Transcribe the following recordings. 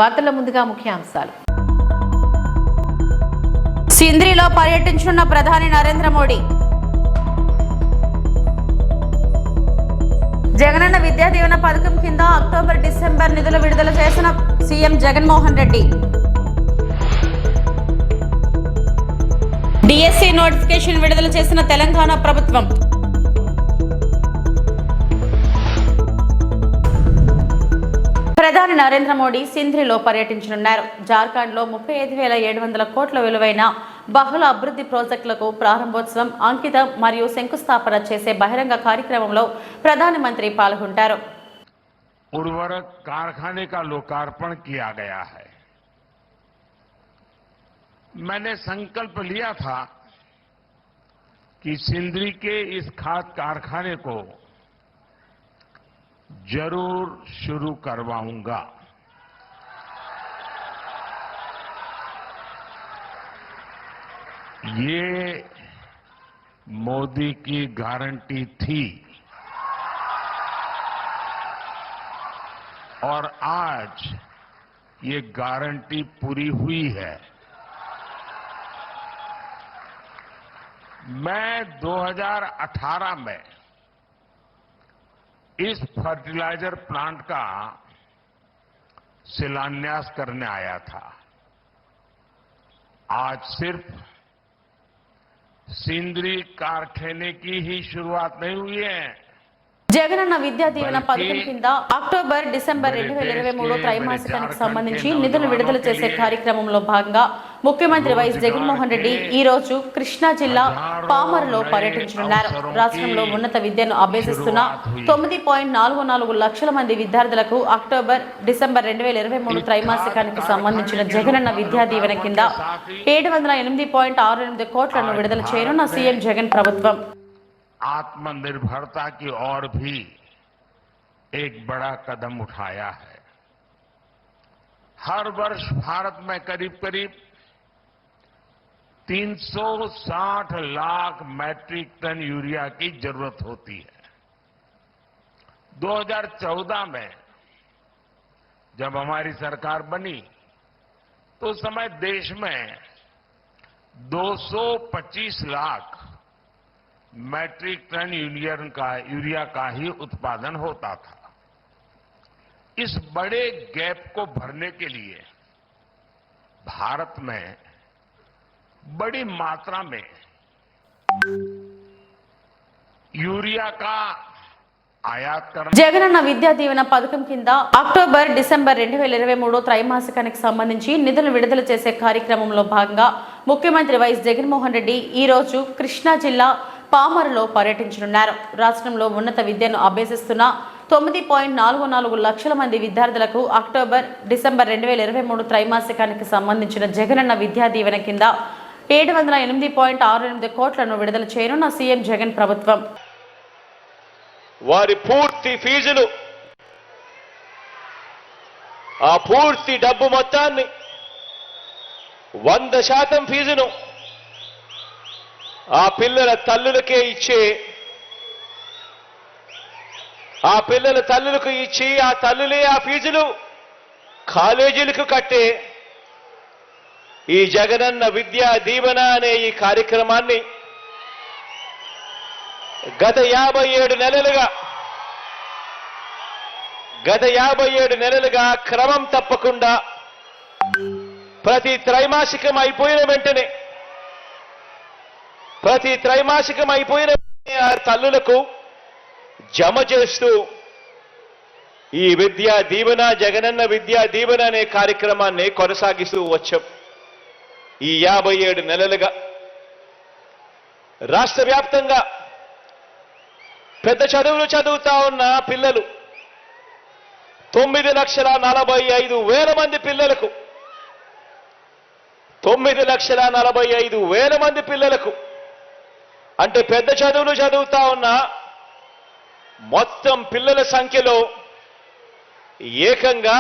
వార్తల ముందుగా ముఖ్యాంశాలు. సింద్రిలో పర్యటించనున్న ప్రధాని నరేంద్ర మోడీ. జగనన్న విద్యా దీవెన పథకం కింద అక్టోబర్ డిసెంబర్ నిధులు విడుదల చేసిన CM Jaganmohan Reddy. DSC notification విడుదల చేసిన తెలంగాణ ప్రభుత్వం. ప్రధాని నరేంద్ర మోడీ సింద్రిలో పర్యటించనున్నారు. జార్ఖండ్లో 35,700 కోట్ల విలువైన బహుళ అభివృద్ధి ప్రాజెక్టులకు ప్రారంభోత్సవం, అంకితం మరియు శంకుస్థాపన చేసే బహిరంగ కార్యక్రమంలో ప్రధానమంత్రి పాల్గొంటారు. उर्वरक कारखाने का लोकार्पण किया गया है. मैंने संकल्प लिया था कि सिंदरी के इस खाद कारखाने को जरूर शुरू करवाऊंगा. ये मोदी की गारंटी थी और आज ये गारंटी पूरी हुई है. मैं 2018 में इस फर्टिलाइजर प्लांट का शिलान्यास करने आया था. आज सिर्फ सिंदरी कारखाने की ही शुरुआत नहीं हुई है. జగనన్న విద్యా దీవెన పథకం కింద అక్టోబర్ డిసెంబర్ 2023 త్రైమాసికానికి సంబంధించి నిధులు విడుదల చేసే కార్యక్రమంలో భాగంగా ముఖ్యమంత్రి వైఎస్ జగన్మోహన్ రెడ్డి ఈ రోజు కృష్ణా జిల్లా పామరులో పర్యటించనున్నారు. రాష్ట్రంలో ఉన్నత విద్యను అభ్యసిస్తున్న 9.44 లక్షల మంది విద్యార్థులకు అక్టోబర్ డిసెంబర్ 2023 త్రైమాసికానికి సంబంధించిన జగనన్న విద్యా దీవెన కింద 708.68 కోట్లను విడుదల చేయనున్న సీఎం జగన్ ప్రభుత్వం. आत्मनिर्भरता की ओर भी एक बड़ा कदम उठाया है. हर वर्ष भारत में करीब करीब 360 लाख मैट्रिक टन यूरिया की जरूरत होती है. 2014 में जब हमारी सरकार बनी तो उस समय देश में 225 लाख मैट्रिक टन यूरिया का ही उत्पादन होता था. इस बड़े गैप को भरने के लिए भारत में बड़ी मात्रा में यूरिया का జగనన్న విద్యా దీవెన పథకం కింద అక్టోబర్ డిసెంబర్ 2023 త్రైమాసికానికి సంబంధించి నిధులు విడుదల చేసే కార్యక్రమంలో భాగంగా ముఖ్యమంత్రి వైఎస్ జగన్మోహన్ రెడ్డి ఈ రోజు కృష్ణా జిల్లా పామరులో పర్యటించనున్నారు. రాష్ట్రంలో ఉన్నత విద్యను అభ్యసిస్తున్న 9.44 లక్షల మంది విద్యార్థులకు అక్టోబర్ డిసెంబర్ 2023 త్రైమాసికానికి సంబంధించిన జగనన్న విద్యా దీవెన కింద 708.68 కోట్లను విడుదల చేయనున్న సీఎం జగన్ ప్రభుత్వం. వారి పూర్తి ఫీజులు, ఆ పూర్తి డబ్బు మొత్తాన్ని 100% ఫీజును ఆ పిల్లల తల్లులకే ఇచ్చి, ఆ పిల్లల తల్లులకు ఇచ్చి ఆ తల్లులే ఆ ఫీజులు కాలేజీలకు కట్టే ఈ జగనన్న విద్యా దీవెన అనే ఈ కార్యక్రమాన్ని గత 57 నెలలుగా క్రమం తప్పకుండా ప్రతి త్రైమాసికం అయిపోయిన వెంటనే ఆ తల్లులకు జమ చేస్తూ ఈ విద్యా దీవెన, జగనన్న విద్యా దీవెన అనే కార్యక్రమాన్ని కొనసాగిస్తూ వచ్చాం. ఈ 57 నెలలుగా రాష్ట్ర వ్యాప్తంగా పెద్ద చదువులు చదువుతా ఉన్న పిల్లలు 9,45,000 మంది పిల్లలకు 9,45,000 మంది పిల్లలకు అంటే పెద్ద చదువులు చదువుతా ఉన్న మొత్తం పిల్లల సంఖ్యలో ఏకంగా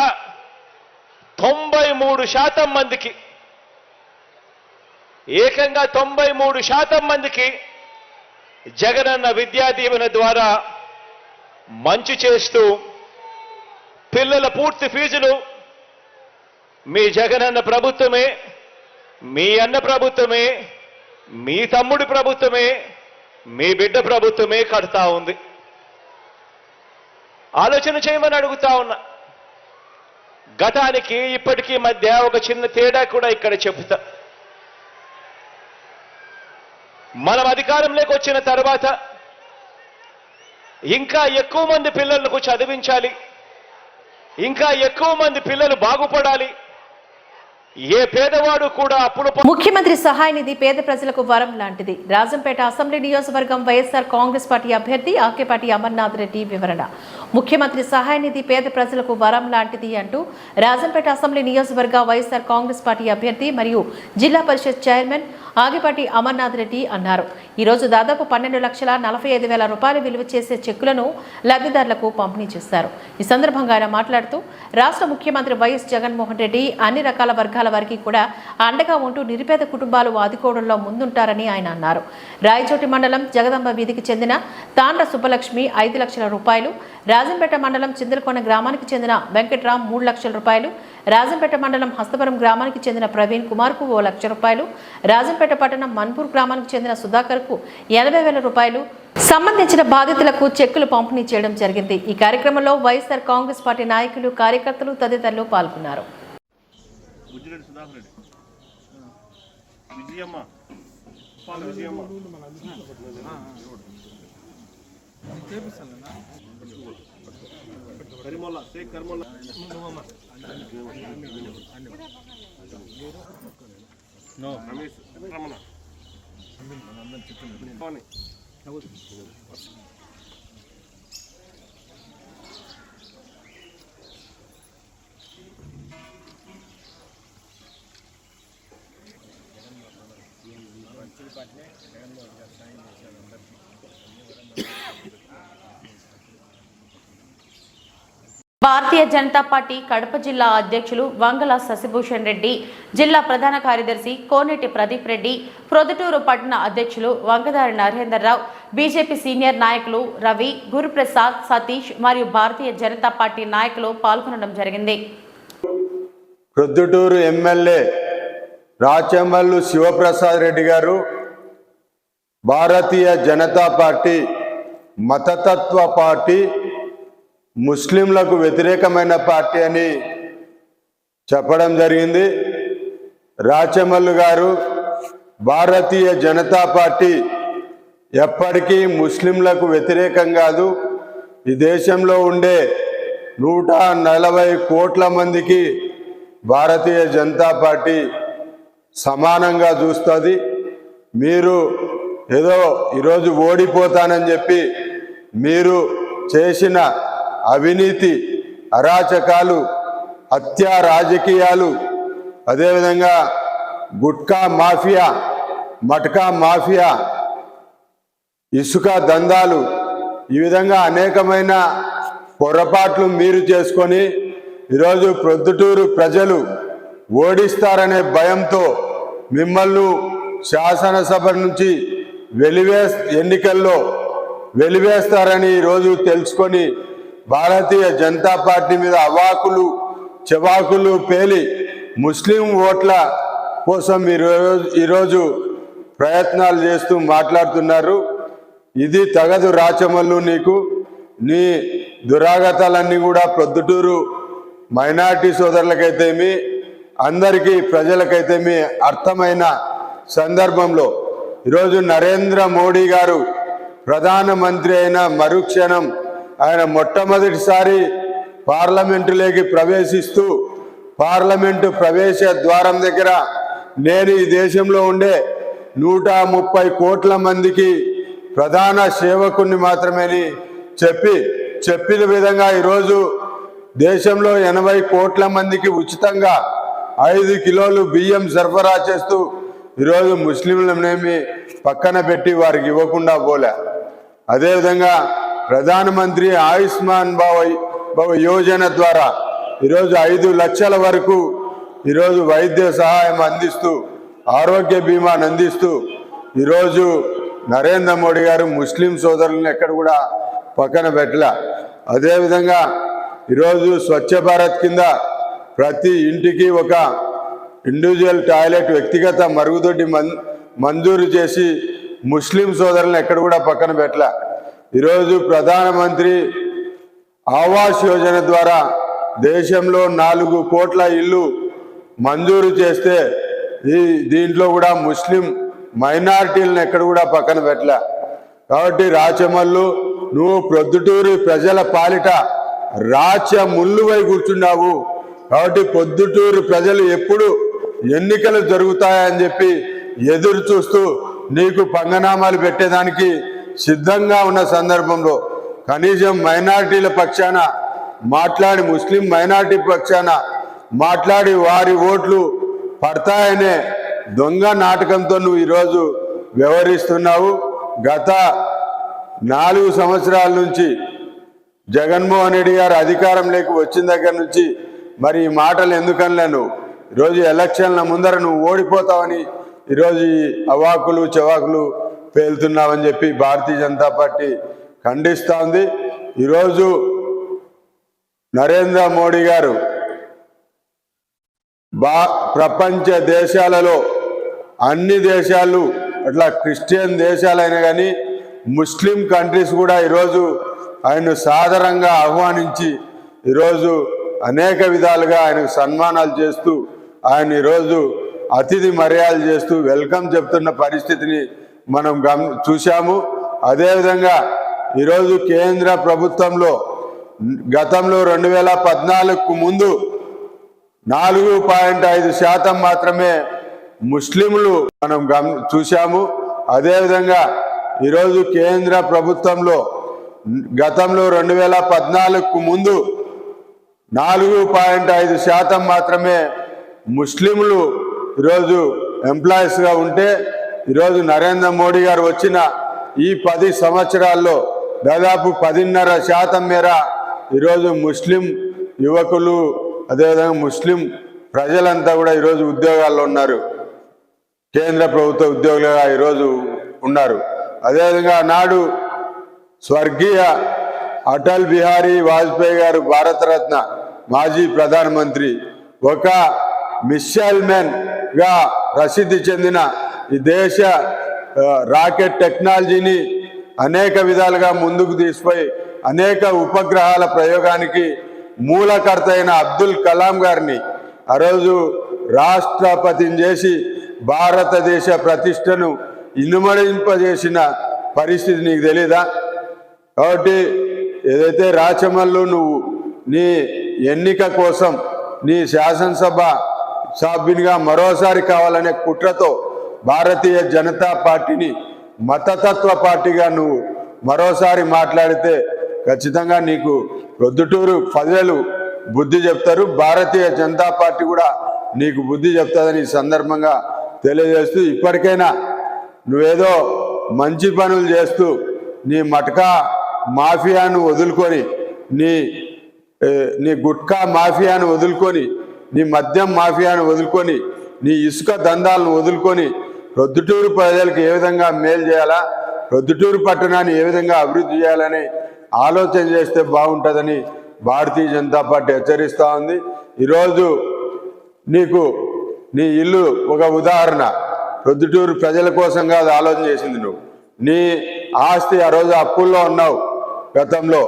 93% మందికి ఏకంగా 93% మందికి జగనన్న విద్యా దీవెన ద్వారా మంచి చేస్తూ పిల్లల పూర్తి ఫీజులు మీ జగనన్న ప్రభుత్వమే, మీ అన్న ప్రభుత్వమే, మీ తమ్ముడి ప్రభుత్వమే, మీ బిడ్డ ప్రభుత్వమే కడతా ఉంది. ఆలోచన చేయమని అడుగుతా ఉన్నా. గతానికి ఇప్పటికీ మధ్య ఒక చిన్న తేడా కూడా ఇక్కడ చెబుతా. మనం అధికారంలోకి వచ్చిన తర్వాత ఇంకా ఎక్కువ మంది పిల్లలకు చదివించాలి, ఇంకా ఎక్కువ మంది పిల్లలు బాగుపడాలి. ఏ పేదవాడు కూడా అప్పులు. ముఖ్యమంత్రి సహాయ నిధి పేద ప్రజలకు వరం లాంటిది. రాజంపేట అసెంబ్లీ నియోజకవర్గం వైఎస్ఆర్ కాంగ్రెస్ పార్టీ అభ్యర్థి ఆకేపాటి అమర్నాథ్ రెడ్డి వివరణ. ముఖ్యమంత్రి సహాయ నిధి పేద ప్రజలకు వరం లాంటిది అంటూ రాజంపేట అసెంబ్లీ నియోజకవర్గ వైఎస్ఆర్ కాంగ్రెస్ పార్టీ అభ్యర్థి మరియు జిల్లా పరిషత్ చైర్మన్ ఆగిపాటి అమర్నాథ్ రెడ్డి అన్నారు. ఈరోజు దాదాపు 12,45,000 రూపాయలు విలువ చేసే చెక్కులను లబ్ధిదారులకు పంపిణీ చేశారు. ఈ సందర్భంగా ఆయన మాట్లాడుతూ రాష్ట్ర ముఖ్యమంత్రి వైఎస్ జగన్మోహన్ రెడ్డి అన్ని రకాల వర్గాల వారికి కూడా అండగా ఉంటూ నిరుపేద కుటుంబాలు ఆదుకోవడంలో ముందుంటారని ఆయన అన్నారు. రాయచోటి మండలం జగదంబ వీధికి చెందిన తాండ్ర సుబ్బలక్ష్మి 5 లక్షల రూపాయలు, రాజంపేట మండలం చిందలకొండ గ్రామానికి చెందిన వెంకట్రామ్ 3 లక్షల రూపాయలు, రాజంపేట మండలం హస్తపురం గ్రామానికి చెందిన ప్రవీణ్ కుమార్ కు 1 లక్ష రూపాయలు, రాజంపేట పట్టణం మన్పూర్ గ్రామానికి చెందిన సుధాకర్ కు 80,000 రూపాయలు సంబంధించిన బాధితులకు చెక్కులు పంపిణీ చేయడం జరిగింది. ఈ కార్యక్రమంలో వైఎస్ఆర్ కాంగ్రెస్ పార్టీ నాయకులు, కార్యకర్తలు తదితరులు పాల్గొన్నారు. భారతీయ జనతా పార్టీ కడప జిల్లా అధ్యక్షులు వంగల శశిభూషణ్ రెడ్డి, జిల్లా ప్రధాన కార్యదర్శి కోనేటి ప్రదీప్ రెడ్డి, ప్రొద్దుటూరు పట్టణ అధ్యక్షులు వంగదారి నరేందర్రావు, బీజేపీ సీనియర్ నాయకులు రవి, గురుప్రసాద్, సతీష్ మరియు భారతీయ జనతా పార్టీ నాయకులు పాల్గొనడం జరిగింది. ప్రొద్దుటూరు ఎమ్మెల్యే రాచమల్లు శివప్రసాద్ రెడ్డి గారు భారతీయ జనతా పార్టీ మతతత్వ పార్టీ, ముస్లింలకు వ్యతిరేకమైన పార్టీ అని చెప్పడం జరిగింది. రాచమల్లు గారు భారతీయ జనతా పార్టీ ఎప్పటికీ ముస్లింలకు వ్యతిరేకం కాదు. ఈ దేశంలో ఉండే 140 కోట్ల మందికి భారతీయ జనతా పార్టీ సమానంగా చూస్తుంది. మీరు ఏదో ఈరోజు ఓడిపోతానని చెప్పి మీరు చేసిన అవినీతి, అరాచకాలు, హత్యా రాజకీయాలు, అదేవిధంగా గుట్కా మాఫియా, మట్కా మాఫియా, ఇసుక దందాలు, ఈ విధంగా అనేకమైన పొరపాట్లు మీరు చేసుకొని ఈరోజు ప్రొద్దుటూరు ప్రజలు ఓడిస్తారనే భయంతో మిమ్మల్ని శాసనసభ నుంచి ఎన్నికల్లో వెలివేస్తారని ఈరోజు తెలుసుకొని భారతీయ జనతా పార్టీ మీద అవాకులు చెవాకులు పేలి ముస్లిం ఓట్ల కోసం మీరు ఈరోజు ప్రయత్నాలు చేస్తూ మాట్లాడుతున్నారు. ఇది తగదు రాచమల్లు. నీకు నీ దురాగతాలన్నీ కూడా ప్రొద్దుటూరు మైనార్టీ సోదరులకైతేమి, అందరికీ ప్రజలకైతేమి అర్థమైన సందర్భంలో ఈరోజు నరేంద్ర మోడీ గారు ప్రధానమంత్రి అయిన మరుక్షణం ఆయన మొట్టమొదటిసారి పార్లమెంటులోకి ప్రవేశిస్తూ పార్లమెంటు ప్రవేశ ద్వారం దగ్గర నేను ఈ దేశంలో ఉండే 130 కోట్ల మందికి ప్రధాన సేవకుని మాత్రమేని చెప్పిన విధంగా ఈరోజు దేశంలో 80 కోట్ల మందికి ఉచితంగా 5 కిలోలు బియ్యం సరఫరా చేస్తూ ఈరోజు ముస్లింలనేమి పక్కన పెట్టి వారికి ఇవ్వకుండా పోలే. అదేవిధంగా ప్రధానమంత్రి ఆయుష్మాన్ భవ యోజన ద్వారా ఈరోజు 5 లక్షల వరకు ఈరోజు వైద్య సహాయం అందిస్తూ, ఆరోగ్య బీమాను అందిస్తూ ఈరోజు నరేంద్ర మోడీ గారు ముస్లిం సోదరులను ఎక్కడ కూడా పక్కన పెట్టలే. అదేవిధంగా ఈరోజు స్వచ్ఛ భారత్ కింద ప్రతి ఇంటికి ఒక ఇండివిజువల్ టాయిలెట్ వ్యక్తిగత మరుగుదొడ్డి మంజూరు చేసి ముస్లిం సోదరులను ఎక్కడ కూడా పక్కన పెట్టలే. ఈరోజు ప్రధానమంత్రి ఆవాస్ యోజన ద్వారా దేశంలో 4 కోట్ల ఇల్లు మంజూరు చేస్తే దీంట్లో కూడా ముస్లిం మైనారిటీలను ఎక్కడ కూడా పక్కన పెట్టలే. కాబట్టి రాచమల్లు నువ్వు ప్రొద్దుటూరు ప్రజల పాలిట ముల్లువై కూర్చున్నావు. కాబట్టి పొద్దుటూరు ప్రజలు ఎప్పుడు ఎన్నికలు జరుగుతాయని చెప్పి ఎదురు చూస్తూ నీకు పంగనామాలు పెట్టేదానికి సిద్ధంగా ఉన్న సందర్భంలో కనీసం మైనారిటీల పక్షాన మాట్లాడి, ముస్లిం మైనారిటీ పక్షాన మాట్లాడి వారి ఓట్లు పడతాయనే దొంగ నాటకంతో నువ్వు ఈరోజు వ్యవహరిస్తున్నావు. గత 4 సంవత్సరాల నుంచి జగన్మోహన్ రెడ్డి గారు అధికారంలోకి వచ్చిన దగ్గర నుంచి మరి ఈ మాటలు ఎందుకనలే నువ్వు ఈరోజు ఎలక్షన్ల ముందర నువ్వు ఓడిపోతావని ఈరోజు ఈ అవాకులు చవాకులు పేలుతున్నావని చెప్పి భారతీయ జనతా పార్టీ ఖండిస్తూ ఉంది. ఈరోజు నరేంద్ర మోడీ గారు ప్రపంచ దేశాలలో అన్ని దేశాలు అట్లా క్రిస్టియన్ దేశాలైనా కానీ ముస్లిం కంట్రీస్ కూడా ఈరోజు ఆయన సాదరంగా ఆహ్వానించి ఈరోజు అనేక విధాలుగా ఆయనకు సన్మానాలు చేస్తూ ఆయన ఈరోజు అతిథి మర్యాదలు చేస్తూ వెల్కమ్ చెప్తున్న పరిస్థితిని మనం చూశాము. అదేవిధంగా ఈరోజు కేంద్ర ప్రభుత్వంలో గతంలో 2014కు ముందు 4.5% మాత్రమే ముస్లింలు మనం చూశాము. అదేవిధంగా ఈరోజు కేంద్ర ప్రభుత్వంలో గతంలో 2014కు ముందు 4.5% మాత్రమే ముస్లింలు ఈరోజు ఎంప్లాయీస్గా ఉంటే ఈరోజు నరేంద్ర మోడీ గారు వచ్చిన ఈ 10 సంవత్సరాల్లో దాదాపు 10.5% మేర ఈరోజు ముస్లిం యువకులు అదేవిధంగా ముస్లిం ప్రజలంతా కూడా ఈరోజు ఉద్యోగాల్లో ఉన్నారు, కేంద్ర ప్రభుత్వ ఉద్యోగులుగా ఈరోజు ఉన్నారు. అదేవిధంగా నాడు స్వర్గీయ అటల్ బిహారీ వాజ్పేయి గారు భారతరత్న మాజీ ప్రధానమంత్రి ఒక మిస్సైల్ మ్యాన్ గా ప్రసిద్ధి చెందిన ఈ దేశ రాకెట్ టెక్నాలజీని అనేక విధాలుగా ముందుకు తీసుకుపోయి అనేక ఉపగ్రహాల ప్రయోగానికి మూలకర్త అయిన అబ్దుల్ కలాం గారిని ఆ రోజు రాష్ట్రపతిని చేసి భారతదేశ ప్రతిష్టను ఇనుమడింపజేసిన పరిస్థితి నీకు తెలీదా? కాబట్టి ఏదైతే రాచమల్లు నువ్వు నీ ఎన్నిక కోసం నీ శాసనసభ సభ్యునిగా మరోసారి కావాలనే కుట్రతో భారతీయ జనతా పార్టీని మతతత్వ పార్టీగా నువ్వు మరోసారి మాట్లాడితే ఖచ్చితంగా నీకు ప్రొద్దుటూరు ప్రజలు బుద్ధి చెప్తారు. భారతీయ జనతా పార్టీ కూడా నీకు బుద్ధి చెప్తుందని ఈ సందర్భంగా తెలియజేస్తూ ఇప్పటికైనా నువ్వేదో మంచి పనులు చేస్తూ నీ మటకా మాఫియాను వదులుకొని నీ గుట్కా మాఫియాను వదులుకొని నీ మద్యం మాఫియాను వదులుకొని నీ ఇసుక దందాలను వదులుకొని ప్రొద్దుటూరు ప్రజలకు ఏ విధంగా మేలు చేయాలా, ప్రొద్దుటూరు పట్టణాన్ని ఏ విధంగా అభివృద్ధి చేయాలని ఆలోచన చేస్తే బాగుంటుందని భారతీయ జనతా పార్టీ హెచ్చరిస్తూ ఉంది. ఈరోజు నీకు నీ ఇల్లు ఒక ఉదాహరణ. ప్రొద్దుటూరు ప్రజల కోసం కాదు ఆలోచన చేసింది నువ్వు. నీ ఆస్తి ఆ రోజు అప్పుల్లో ఉన్నావు. గతంలో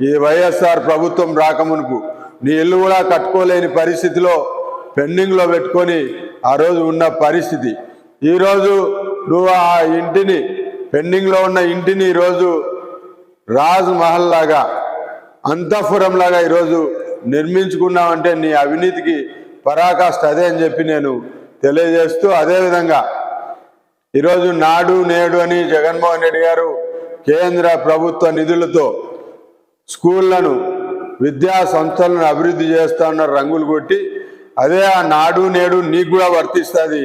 ఈ వైఎస్ఆర్ ప్రభుత్వం రాకమునుకు నీ ఇల్లు కూడా కట్టుకోలేని పరిస్థితిలో పెండింగ్లో పెట్టుకొని ఆ రోజు ఉన్న పరిస్థితి. ఈరోజు నువ్వు ఆ ఇంటిని పెండింగ్లో ఉన్న ఇంటిని ఈరోజు రాజ్ మహల్ లాగా అంతఃపురం లాగా ఈరోజు నిర్మించుకున్నావంటే నీ అవినీతికి పరాకాష్ట అదే అని చెప్పి నేను తెలియజేస్తూ, అదేవిధంగా ఈరోజు నాడు నేడు అని జగన్మోహన్ రెడ్డి గారు కేంద్ర ప్రభుత్వ నిధులతో స్కూళ్లను విద్యా సంస్థలను అభివృద్ధి చేస్తా ఉన్నారు రంగులు కొట్టి. అదే ఆ నాడు నేడు నీకు కూడా వర్తిస్తుంది.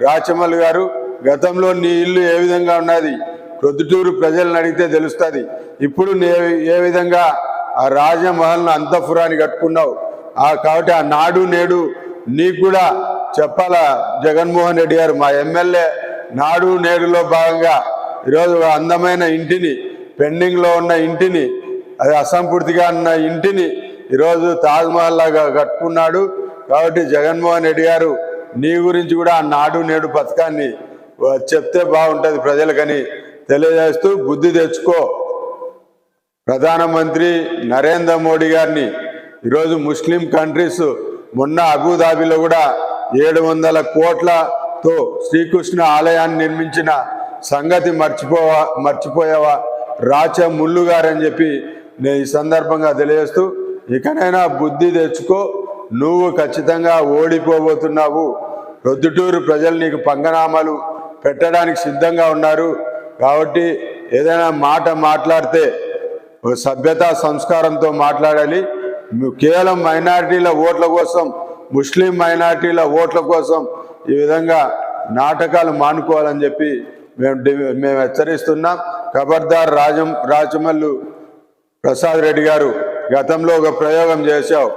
రాచమల్లు గారు గతంలో నీ ఇల్లు ఏ విధంగా ఉన్నది ప్రొద్దుటూరు ప్రజలను అడిగితే తెలుస్తుంది. ఇప్పుడు ఏ విధంగా ఆ రాజమహల్ను అంతఃపురాన్ని కట్టుకున్నావు కాబట్టి ఆ నాడు నేడు నీకు కూడా చెప్పాలా జగన్మోహన్ రెడ్డి గారు. మా ఎమ్మెల్యే నాడు నేడులో భాగంగా ఈరోజు అందమైన ఇంటిని, పెండింగ్లో ఉన్న ఇంటిని, అది అసంపూర్తిగా ఉన్న ఇంటిని ఈరోజు తాజ్మహల్ లాగా కట్టుకున్నాడు. కాబట్టి జగన్మోహన్ రెడ్డి గారు నీ గురించి కూడా ఆ నాడు నేడు పథకాన్ని చెప్తే బాగుంటుంది ప్రజలకని తెలియజేస్తూ బుద్ధి తెచ్చుకో. ప్రధానమంత్రి నరేంద్ర మోడీ గారిని ఈరోజు ముస్లిం కంట్రీస్ మొన్న అబుదాబిలో కూడా 700 కోట్లతో శ్రీకృష్ణ ఆలయాన్ని నిర్మించిన సంగతి మర్చిపోయావా రాచ ముల్లు గారని చెప్పి నేను ఈ సందర్భంగా తెలియజేస్తూ ఇకనైనా బుద్ధి తెచ్చుకో. నువ్వు ఖచ్చితంగా ఓడిపోబోతున్నావు. ప్రొద్దుటూరు ప్రజలు నీకు పంగనామాలు పెట్టడానికి సిద్ధంగా ఉన్నారు. కాబట్టి ఏదైనా మాట మాట్లాడితే సభ్యత సంస్కారంతో మాట్లాడాలి. కేవలం మైనారిటీల ఓట్ల కోసం, ముస్లిం మైనారిటీల ఓట్ల కోసం ఈ విధంగా నాటకాలు మానుకోవాలని చెప్పి మేము హెచ్చరిస్తున్నాం. ఖబర్దార్ రాజమల్లు ప్రసాద్ రెడ్డి గారు, గతంలో ఒక ప్రయోగం చేశావు.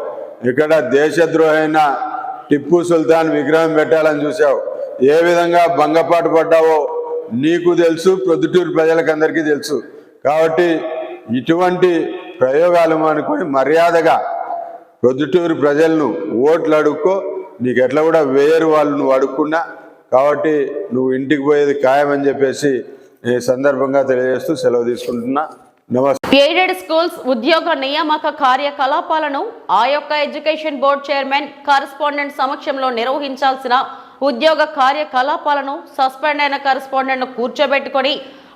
ఇక్కడ దేశద్రోహైన టిప్పు సుల్తాన్ విగ్రహం పెట్టాలని చూసావు. ఏ విధంగా భంగపాటు పడ్డావో నీకు తెలుసు, ప్రొద్దుటూరు ప్రజలకందరికీ తెలుసు. కాబట్టి ఇటువంటి ప్రయోగాలు అనుకొని మర్యాదగా ప్రొద్దుటూరు ప్రజలను ఓట్లు అడుక్కో. నీకు ఎట్లా కూడా వేయరు వాళ్ళు నువ్వు అడుక్కున్నా. కాబట్టి నువ్వు ఇంటికి పోయేది ఖాయమని చెప్పేసి ఈ సందర్భంగా తెలియజేస్తూ సెలవు తీసుకుంటున్నా. నమస్తే. ఎయిడెడ్ స్కూల్స్ ఉద్యోగ నియామక కార్యకలాపాలను ఆ యొక్క ఎడ్యుకేషన్ బోర్డు చైర్మన్ కరస్పాండెంట్ సమక్షంలో నిర్వహించాల్సిన ఉద్యోగ కార్యకలాపాలను సస్పెండ్ అయిన కరస్పాండెంట్ను కూర్చోబెట్టుకొని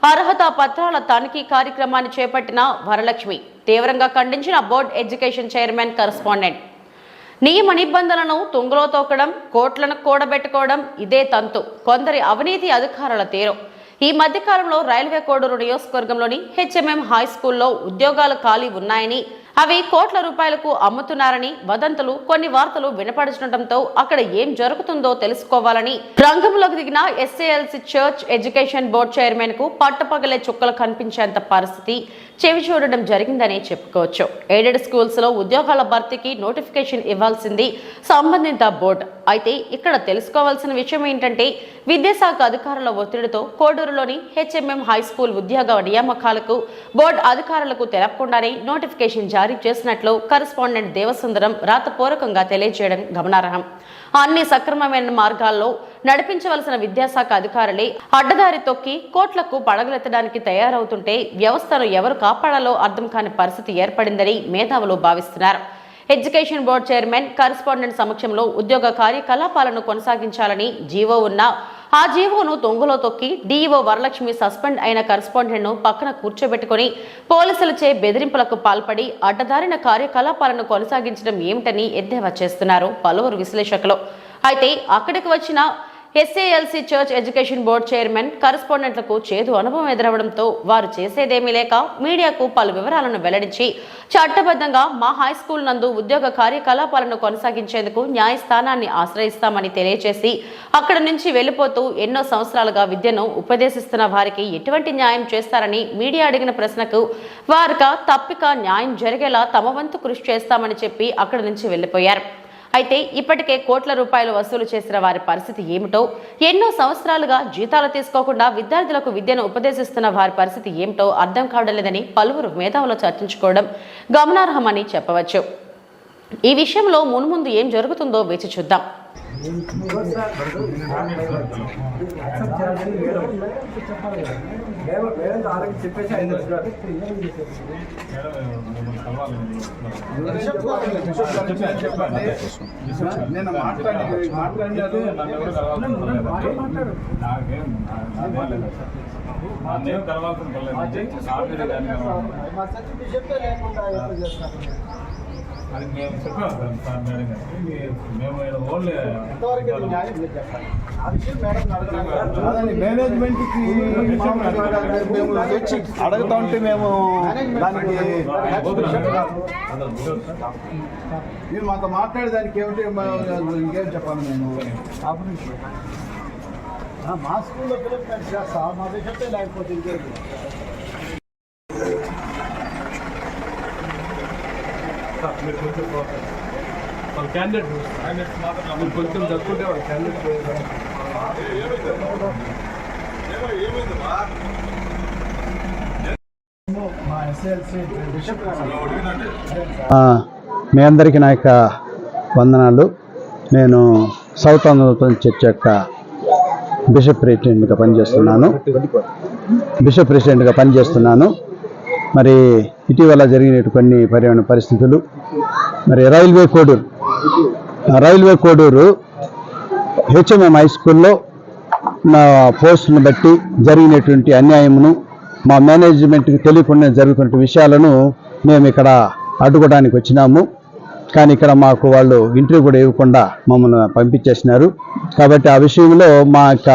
అర్హత పత్రాల తనిఖీ కార్యక్రమాన్ని చేపట్టిన వరలక్ష్మి తీవ్రంగా ఖండించిన బోర్డు ఎడ్యుకేషన్ చైర్మన్ కరస్పాండెంట్. నియమ నిబంధనలను తుంగలో తోకడం, కోట్లను కూడబెట్టుకోవడం ఇదే తంతు కొందరి అవినీతి అధికారుల తీరు. ఈ మధ్యకాలంలో రైల్వే కోడూరు నియోజకవర్గంలోని హెచ్ఎంఎం హై స్కూల్లో ఉద్యోగాలు ఖాళీ ఉన్నాయని, అవి కోట్ల రూపాయలకు అమ్ముతున్నారని వదంతులు, కొన్ని వార్తలు వినపడుతుండటంతో అక్కడ ఏం జరుగుతుందో తెలుసుకోవాలని రంగంలోకి దిగిన ఎస్ఏఎల్సి చర్చ్ ఎడ్యుకేషన్ బోర్డు చైర్మన్ కు పట్టపగలే చుక్కలు కనిపించేంత పరిస్థితి చెవి చూడడం జరిగిందని చెప్పుకోవచ్చు. ఎయిడెడ్ స్కూల్స్ లో ఉద్యోగాల భర్తీకి నోటిఫికేషన్ ఇవ్వాల్సింది సంబంధిత బోర్డు. అయితే ఇక్కడ తెలుసుకోవాల్సిన విషయం ఏంటంటే, విద్యాశాఖ అధికారుల ఒత్తిడితో కోడూరులోని హెచ్ఎంఎం హై స్కూల్ ఉద్యోగ నియామకాలకు బోర్డు అధికారులకు తెలపకుండానే నోటిఫికేషన్ జారీ చేసినట్లు కరస్పాండెంట్ దేవసుందరం రాతపూర్వకంగా తెలియజేయడం గమనార్హం. అన్ని సక్రమమైన మార్గాల్లో నడిపించవలసిన విద్యాశాఖ అధికారులే అడ్డదారి తొక్కి కోట్లకు పడగలెత్తడానికి తయారవుతుంటే వ్యవస్థను ఎవరు కాపాడాలో అర్థం కాని పరిస్థితి ఏర్పడిందని మేధావులు భావిస్తున్నారు. ఎడ్యుకేషన్ బోర్డు చైర్మన్ కరస్పాండెంట్ సమక్షంలో ఉద్యోగ కార్యకలాపాలను కొనసాగించాలని జీవో ఉన్నా ఆ జీవోను తొంగలో తొక్కి డీఈఓ వరలక్ష్మి సస్పెండ్ అయిన కరస్పాండెంట్ ను పక్కన కూర్చోబెట్టుకుని పోలీసులచే బెదిరింపులకు పాల్పడి అడ్డదారిన కార్యకలాపాలను కొనసాగించడం ఏమిటని ఎద్దేవా చేస్తున్నారు పలువురు విశ్లేషకులు. అయితే అక్కడికి వచ్చిన SALC church education board chairman కరస్పాండెంట్లకు చేదు అనుభవం ఎదురవడంతో వారు చేసేదేమీ లేక మీడియాకు పలు వివరాలను వెల్లడించి చట్టబద్ధంగా మా హై స్కూల్ నందు ఉద్యోగ కార్యకలాపాలను కొనసాగించేందుకు న్యాయస్థానాన్ని ఆశ్రయిస్తామని తెలియజేసి అక్కడి నుంచి వెళ్లిపోతూ ఎన్నో సంవత్సరాలుగా విద్యను ఉపదేశిస్తున్న వారికి ఎటువంటి న్యాయం చేస్తారని మీడియా అడిగిన ప్రశ్నకు వారిక తప్పిక న్యాయం జరిగేలా తమ వంతు కృషి చేస్తామని చెప్పి అక్కడి నుంచి వెళ్లిపోయారు. అయితే ఇప్పటికే కోట్ల రూపాయలు వసూలు చేసిన వారి పరిస్థితి ఏమిటో, ఎన్నో సంవత్సరాలుగా జీతాలు తీసుకోకుండా విద్యార్థులకు విద్యను ఉపదేశిస్తున్న వారి పరిస్థితి ఏమిటో అర్థం కావడం లేదని పలువురు మేధావులు చర్చించుకోవడం గమనార్హమని చెప్పవచ్చు. ఈ విషయంలో మున్ముందు ఏం జరుగుతుందో వేచి చూద్దాం. నేను మాట్లాడలేదు. నాకేం కలవాల్సిన అది మేము చెప్పాము సార్ మేడం గారికి. మేము ఓన్లీ మేనేజ్మెంట్కి మేము తెచ్చి అడుగుతా ఉంటే మేము దానికి మీరు మాతో మాట్లాడేదానికి ఏమిటి ఇంకేం చెప్పాలి. మేము మా స్కూల్లో పిల్లలు చేస్తా మా చెప్తే లేకపోతే ఇంకేం మీరు కొంచెం వాళ్ళ క్యాండిడేట్స్ మాత్రం మీరు కొంచెం తక్కువ వాళ్ళ క్యాండిడేట్ మీ అందరికీ నా యొక్క వందనాలు. నేను సౌత్ ఆంధ్ర చర్చ్ యొక్క బిషప్ ప్రెసిడెంట్గా పనిచేస్తున్నాను. మరి ఇటీవల జరిగిన కొన్ని పర్యావరణ పరిస్థితులు, మరి రైల్వే కోడూరు హెచ్ఎంఎం హై స్కూల్లో నా పోస్టును బట్టి జరిగినటువంటి అన్యాయమును, మా మేనేజ్మెంట్కి తెలియకుండా జరుగుతున్న విషయాలను మేము ఇక్కడ అడ్డుకోవడానికి వచ్చినాము. కానీ ఇక్కడ మాకు వాళ్ళు ఇంటర్వ్యూ కూడా ఇవ్వకుండా మమ్మల్ని పంపించేసినారు. కాబట్టి ఆ విషయంలో మా యొక్క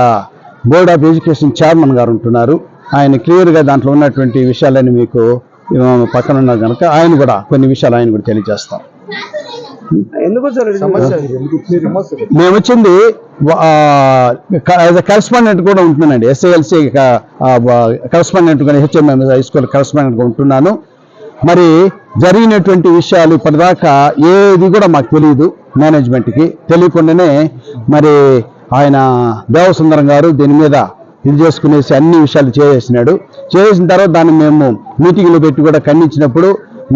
బోర్డ్ ఆఫ్ ఎడ్యుకేషన్ చైర్మన్ గారు ఉంటున్నారు. ఆయన క్లియర్గా దాంట్లో ఉన్నటువంటి విషయాలని మీకు పక్కన ఉన్నారు కనుక ఆయన కూడా కొన్ని విషయాలు ఆయన కూడా తెలియజేస్తాం. మేము వచ్చింది కరెస్పాండెంట్ కూడా ఉంటున్నానండి. ఎస్ఐఎల్సి కరెస్పాండెంట్ కూడా హెచ్ఎంఎం హై స్కూల్ కరెస్పాండెంట్గా ఉంటున్నాను. మరి జరిగినటువంటి విషయాలు ఇప్పటిదాకా ఏది కూడా మాకు తెలియదు. మేనేజ్మెంట్కి తెలియకుండానే మరి ఆయన దేవసుందరం గారు దీని మీద ఇది చేసుకునేసి అన్ని విషయాలు చేసిన తర్వాత దాన్ని మేము మీటింగ్లో పెట్టి కూడా ఖండించినప్పుడు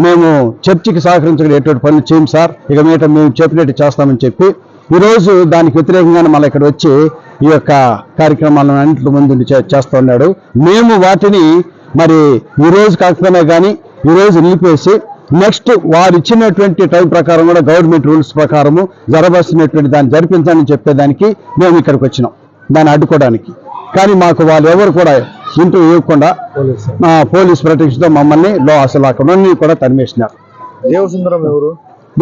మేము చర్చికి సహకరించడం ఎటువంటి పనులు చేయం సార్, ఇక మీద మేము చెప్పినట్టు చేస్తామని చెప్పి ఈరోజు దానికి వ్యతిరేకంగానే మళ్ళీ ఇక్కడ వచ్చి ఈ యొక్క కార్యక్రమాలను అన్నింటి ముందు చేస్తూ ఉన్నాడు. మేము వాటిని మరి ఈరోజు కాకపోయినా కానీ ఈరోజు నిలిపేసి నెక్స్ట్ వారు ఇచ్చినటువంటి టైం ప్రకారం కూడా గవర్నమెంట్ రూల్స్ ప్రకారము జరగాల్సినటువంటి దాన్ని జరిపించాలని చెప్పేదానికి మేము ఇక్కడికి వచ్చినాం, దాన్ని అడ్డుకోవడానికి. కానీ మాకు వాళ్ళు ఎవరు కూడా ఇంటర్వ్యూ ఇవ్వకుండా పోలీస్ ప్రొటెక్షన్తో మమ్మల్ని అసలు అక్కడ కూడా తరిమేసినారు.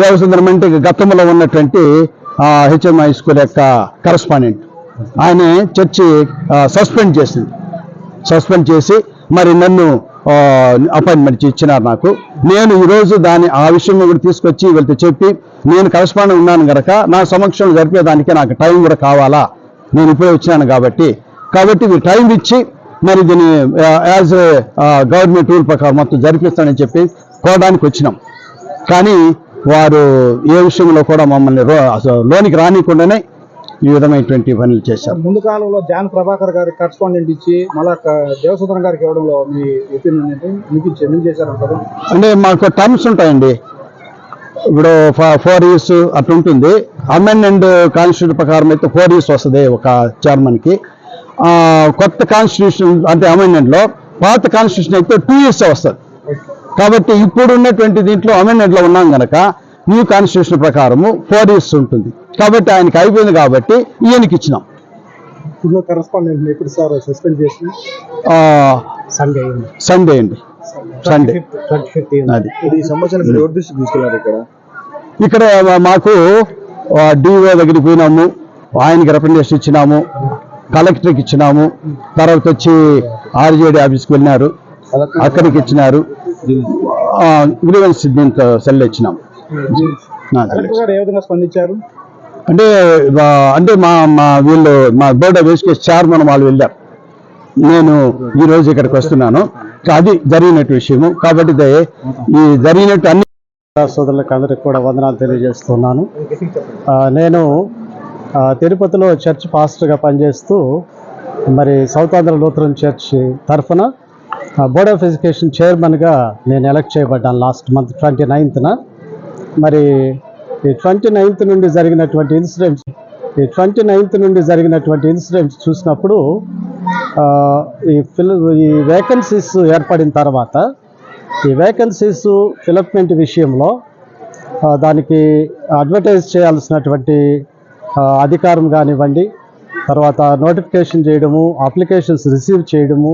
దేవసుందరం అంటే గతంలో ఉన్నటువంటి హెచ్ఎం హై స్కూల్ యొక్క కరస్పాండెంట్. ఆయన చర్చి సస్పెండ్ చేసి మరి నన్ను అపాయింట్మెంట్ ఇచ్చినారు నాకు. నేను ఈరోజు ఆ విషయంలో కూడా తీసుకొచ్చి వీళ్ళతో చెప్పి నేను కరస్పాండెంట్ ఉన్నాను కనుక నా సమక్షంలో జరిపేదానికి నాకు టైం కూడా కావాలా, నేను ఇప్పుడే వచ్చినాను కాబట్టి మీరు టైం ఇచ్చి మరి దీన్ని యాజ్ గవర్నమెంట్ రూల్ ప్రకారం మొత్తం జరిపిస్తానని చెప్పి కోవడానికి వచ్చినాం. కానీ వారు ఏ విషయంలో కూడా మమ్మల్ని లోనికి రానికుండానే ఈ విధమైనటువంటి పనులు చేశారు. ముందు కాలంలో జాన్ ప్రభాకర్ గారికి కరస్పాండెంట్ ఇచ్చి మళ్ళా దేవసుందరం గారికి ఇవ్వడంలో మీ ఒపీనియన్ ఏంటి? ఎందుకు చేశారంటారు? అంటే మాకు టర్మ్స్ ఉంటాయండి. ఇప్పుడు 4 years అట్లా ఉంటుంది. అమెండ్మెంట్ కాన్స్టిట్యూషన్ ప్రకారం అయితే 4 years వస్తుంది ఒక చైర్మన్కి. కొత్త కాన్స్టిట్యూషన్ అంటే అమెండ్మెంట్లో, పాత కాన్స్టిట్యూషన్ అయితే 2 years వస్తుంది. కాబట్టి ఇప్పుడు ఉన్నటువంటి దీంట్లో అమెండ్మెంట్లో ఉన్నాం కనుక న్యూ కాన్స్టిట్యూషన్ ప్రకారము 4 years ఉంటుంది. కాబట్టి ఆయనకి అయిపోయింది కాబట్టి ఈయనకి ఇచ్చినాం. కరస్పాండెంట్ ఎప్పుడు సార్ సస్పెండ్ చేసి? సండే అండి, సండే. అది ఇక్కడ మాకు డిఓ దగ్గరికి పోయినాము, ఆయనకి రిప్రజెంటేషన్ ఇచ్చినాము, కలెక్టర్కి ఇచ్చినాము, తర్వాత వచ్చి ఆర్జేడీ ఆఫీస్కి వెళ్ళినారు, అక్కడికి ఇచ్చినారు, గ్రీవెన్స్ దీంతో సెల్ ఇచ్చినాము. ఏ విధంగా స్పందించారు? అంటే మా బోర్డ్ ఆఫ్ ఎడ్యుకేషన్ చైర్మన్ వాళ్ళు వెళ్ళారు. నేను ఈరోజు ఇక్కడికి వస్తున్నాను. అది జరిగినట్టు విషయము. కాబట్టి ఈ జరిగినట్టు అన్ని సోదరులకు అందరికి కూడా వందనాలు తెలియజేస్తున్నాను. నేను తిరుపతిలో చర్చ్ పాస్టర్గా పనిచేస్తూ మరి సౌత్ ఆంధ్ర లూథరన్ చర్చ్ తరఫున బోర్డ్ ఆఫ్ ఎడ్యుకేషన్ చైర్మన్గా నేను ఎలక్ట్ చేయబడ్డాను లాస్ట్ మంత్ 29th. మరి ఈ 29th నుండి జరిగినటువంటి ఇన్సిడెంట్స్ చూసినప్పుడు ఈ వేకెన్సీస్ ఏర్పడిన తర్వాత ఈ వేకెన్సీస్ ఫిలప్మెంట్ విషయంలో దానికి అడ్వర్టైజ్ చేయాల్సినటువంటి అధికారం కానివ్వండి, తర్వాత నోటిఫికేషన్ చేయడము, అప్లికేషన్స్ రిసీవ్ చేయడము,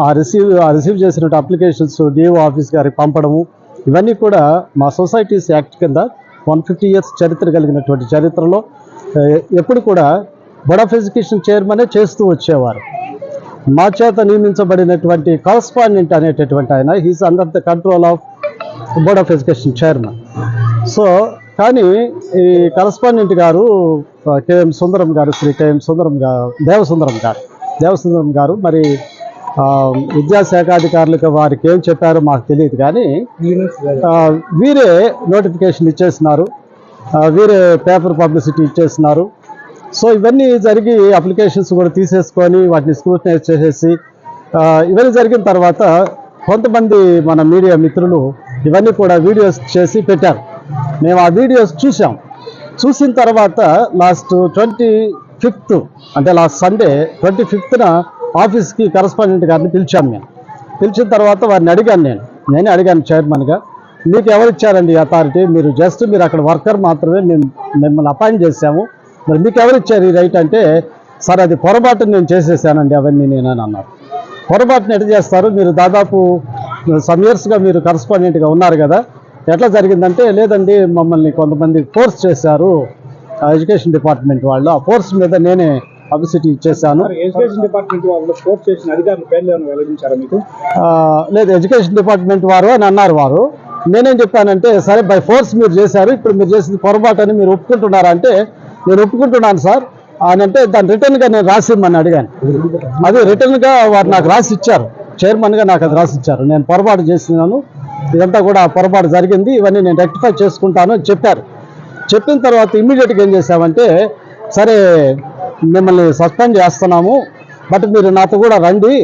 ఆ రిసీవ్ చేసినట్టు అప్లికేషన్స్ డిఓ ఆఫీస్ గారికి పంపడము, ఇవన్నీ కూడా మా సొసైటీస్ యాక్ట్ కింద 150 years చరిత్ర కలిగినటువంటి చరిత్రలో ఎప్పుడు కూడా బోర్డ్ ఆఫ్ ఎడ్యుకేషన్ చైర్మనే చేస్తూ వచ్చేవారు. మా చేత నియమించబడినటువంటి కరస్పాండెంట్ అనేటటువంటి ఆయన he's under the control of board of education chairman. So కానీ ఈ కరస్పాండెంట్ గారు కేఎం సుందరం గారు, శ్రీ కేఎం సుందరం గారు, దేవసుందరం గారు మరి విద్యాశాఖ అధికారులకు వారికి ఏం చెప్పారో మాకు తెలియదు. కానీ వీరే నోటిఫికేషన్ ఇచ్చేసినారు, వీరే పేపర్ పబ్లిసిటీ ఇచ్చేసినారు. సో ఇవన్నీ జరిగి అప్లికేషన్స్ కూడా తీసేసుకొని వాటిని స్క్రూటనైజ్ చేసేసి ఇవన్నీ జరిగిన తర్వాత కొంతమంది మన మీడియా మిత్రులు ఇవన్నీ కూడా వీడియోస్ చేసి పెట్టారు. మేము ఆ వీడియోస్ చూసిన తర్వాత లాస్ట్ 25th అంటే లాస్ట్ సండే 25th ఆఫీస్కి కరస్పాండెంట్ గారిని పిలిచాను. మేము పిలిచిన తర్వాత వారిని అడిగాను, నేనే అడిగాను చైర్మన్గా, మీకు ఎవరు ఇచ్చారండి అథారిటీ? మీరు అక్కడ వర్కర్ మాత్రమే, మేము మిమ్మల్ని అపాయింట్ చేశాము, మరి మీకు ఎవరు ఇచ్చారు ఈ రైట్ అంటే, సార్ అది పొరపాటు నేను చేసేసానండి అవన్నీ నేనని అన్నారు. పొరపాటును ఎట్లా చేస్తారు? మీరు దాదాపు సమ్ ఇయర్స్గా మీరు కరస్పాండెంట్గా ఉన్నారు కదా, ఎట్లా జరిగిందంటే, లేదండి మమ్మల్ని కొంతమంది ఫోర్స్ చేశారు ఎడ్యుకేషన్ డిపార్ట్మెంట్ వాళ్ళు, ఆ ఫోర్స్ మీద నేనే పబ్లిసిటీ ఇచ్చేసాను. ఎడ్యుకేషన్ డిపార్ట్మెంట్ వాళ్ళు ఫోర్స్ చేసిన అధికారుల పేర్లు ఏమైనా వెల్లడించారా మీకు? లేదు, ఎడ్యుకేషన్ డిపార్ట్మెంట్ వారు అని అన్నారు. వారు నేనేం చెప్పానంటే, సరే బై ఫోర్స్ మీరు చేశారు, ఇప్పుడు మీరు చేసింది పొరపాటు అని మీరు ఒప్పుకుంటున్నారా అంటే, నేను ఒప్పుకుంటున్నాను సార్ అని అంటే, దాన్ని రిటర్న్గా నేను రాసిమ్మని అడిగాను. అది రిటర్న్గా వారు నాకు రాసి ఇచ్చారు, చైర్మన్గా నాకు అది రాసి ఇచ్చారు. నేను పొరపాటు చేసినాను, ఇదంతా కూడా పొరపాటు జరిగింది, ఇవన్నీ నేను రెక్టిఫై చేసుకుంటాను అని చెప్పారు. చెప్పిన తర్వాత ఇమ్మీడియట్గా ఏం చేశామంటే, సరే మిమ్మల్ని సస్పెండ్ చేస్తున్నాము, బట్ మీరు నాతో కూడా రండి,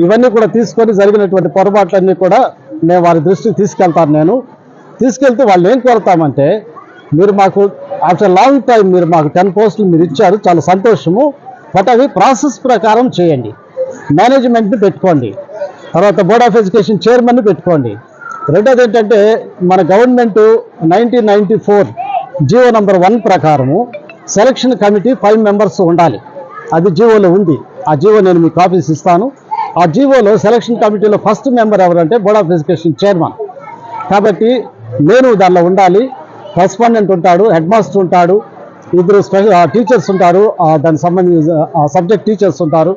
ఇవన్నీ కూడా తీసుకొని జరిగినటువంటి పొరపాట్లన్నీ కూడా నేను వారి దృష్టికి తీసుకెళ్తాను. తీసుకెళ్తే వాళ్ళు ఏం కోరుతామంటే, మీరు మాకు ఆఫ్టర్ లాంగ్ టైం మీరు మాకు 10 పోస్టులు మీరు ఇచ్చారు, చాలా సంతోషము, బట్ అవి ప్రాసెస్ ప్రకారం చేయండి, మేనేజ్మెంట్ని పెట్టుకోండి, తర్వాత బోర్డ్ ఆఫ్ ఎడ్యుకేషన్ చైర్మన్ని పెట్టుకోండి. రెండోది ఏంటంటే, మన గవర్నమెంట్ 1994 జీవో నంబర్ 1 ప్రకారము సెలక్షన్ కమిటీ 5 మెంబర్స్ ఉండాలి, అది జీవోలో ఉంది. ఆ జీవో నేను మీకు కాపీస్ ఇస్తాను. ఆ జీవోలో సెలక్షన్ కమిటీలో ఫస్ట్ మెంబర్ ఎవరంటే బోర్డ్ ఆఫ్ ఎడ్యుకేషన్ చైర్మన్. కాబట్టి నేను దానిలో ఉండాలి, కరస్పాండెంట్ ఉంటాడు, హెడ్ మాస్టర్ ఉంటాడు, 2 టీచర్స్ ఉంటారు, దానికి సంబంధించిన సబ్జెక్ట్ టీచర్స్ ఉంటారు.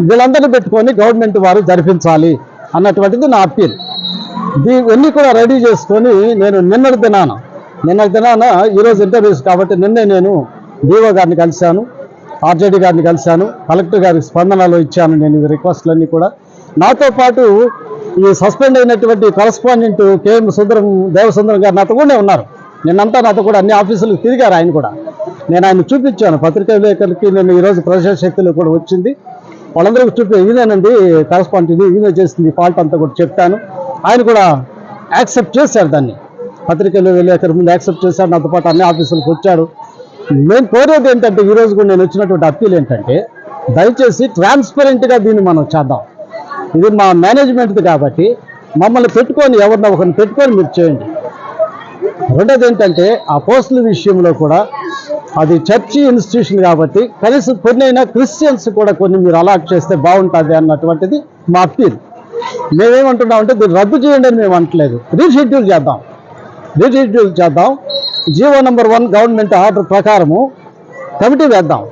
వీళ్ళందరినీ పెట్టుకొని గవర్నమెంట్ వారు జరిపించాలి అన్నటువంటిది నా అప్పీల్. ఇవన్నీ కూడా రెడీ చేసుకొని నేను నిన్నటి దినాన ఈరోజు ఇంటర్వ్యూస్ కాబట్టి నిన్నే నేను డిఓ గారిని కలిశాను, ఆర్జేడీ గారిని కలిశాను, కలెక్టర్ గారికి స్పందనలో ఇచ్చాను నేను ఈ రిక్వెస్ట్లన్నీ కూడా. నాతో పాటు ఈ సస్పెండ్ అయినటువంటి కరస్పాండెంట్ కేఎం దేవసుందరం గారు నాతో కూడా ఉన్నారు. నిన్నంతా నాతో కూడా అన్ని ఆఫీసులకు తిరిగారు ఆయన కూడా. నేను ఆయన చూపించాను పత్రికా విలేకరులకి. నేను ఈరోజు ప్రజాశక్తిలో కూడా వచ్చింది, వాళ్ళందరికీ ఇదేనండి కరస్పాండెంట్, ఈయన చేసింది ఫాల్ట్ అంతా కూడా చెప్పాను. ఆయన కూడా యాక్సెప్ట్ చేశారు, దాన్ని పత్రికలు విలేకరు ముందు యాక్సెప్ట్ చేశారు, నాతో పాటు అన్ని ఆఫీసులకు వచ్చాడు. నేను కోరేది ఏంటంటే, ఈరోజు కూడా నేను వచ్చినటువంటి అప్పీల్ ఏంటంటే, దయచేసి ట్రాన్స్పరెంట్గా దీన్ని మనం చేద్దాం. ఇది మా మేనేజ్మెంట్ది కాబట్టి మమ్మల్ని పెట్టుకొని, ఎవరినో ఒకరిని పెట్టుకొని మీరు చేయండి. రెండోది ఏంటంటే, ఆ పోస్టుల విషయంలో కూడా అది చర్చి ఇన్స్టిట్యూషన్ కాబట్టి కనీసం కొన్ని అయినా క్రిస్టియన్స్ కూడా కొన్ని మీరు అలాట్ చేస్తే బాగుంటుంది అన్నటువంటిది మా అప్పీల్. మేమేమంటున్నామంటే, దీన్ని రద్దు చేయండి అని మేము అంటలేదు, రీషెడ్యూల్ చేద్దాం. జీవో నంబర్ 1 గవర్నమెంట్ ఆర్డర్ ప్రకారము కమిటీ వేద్దాం,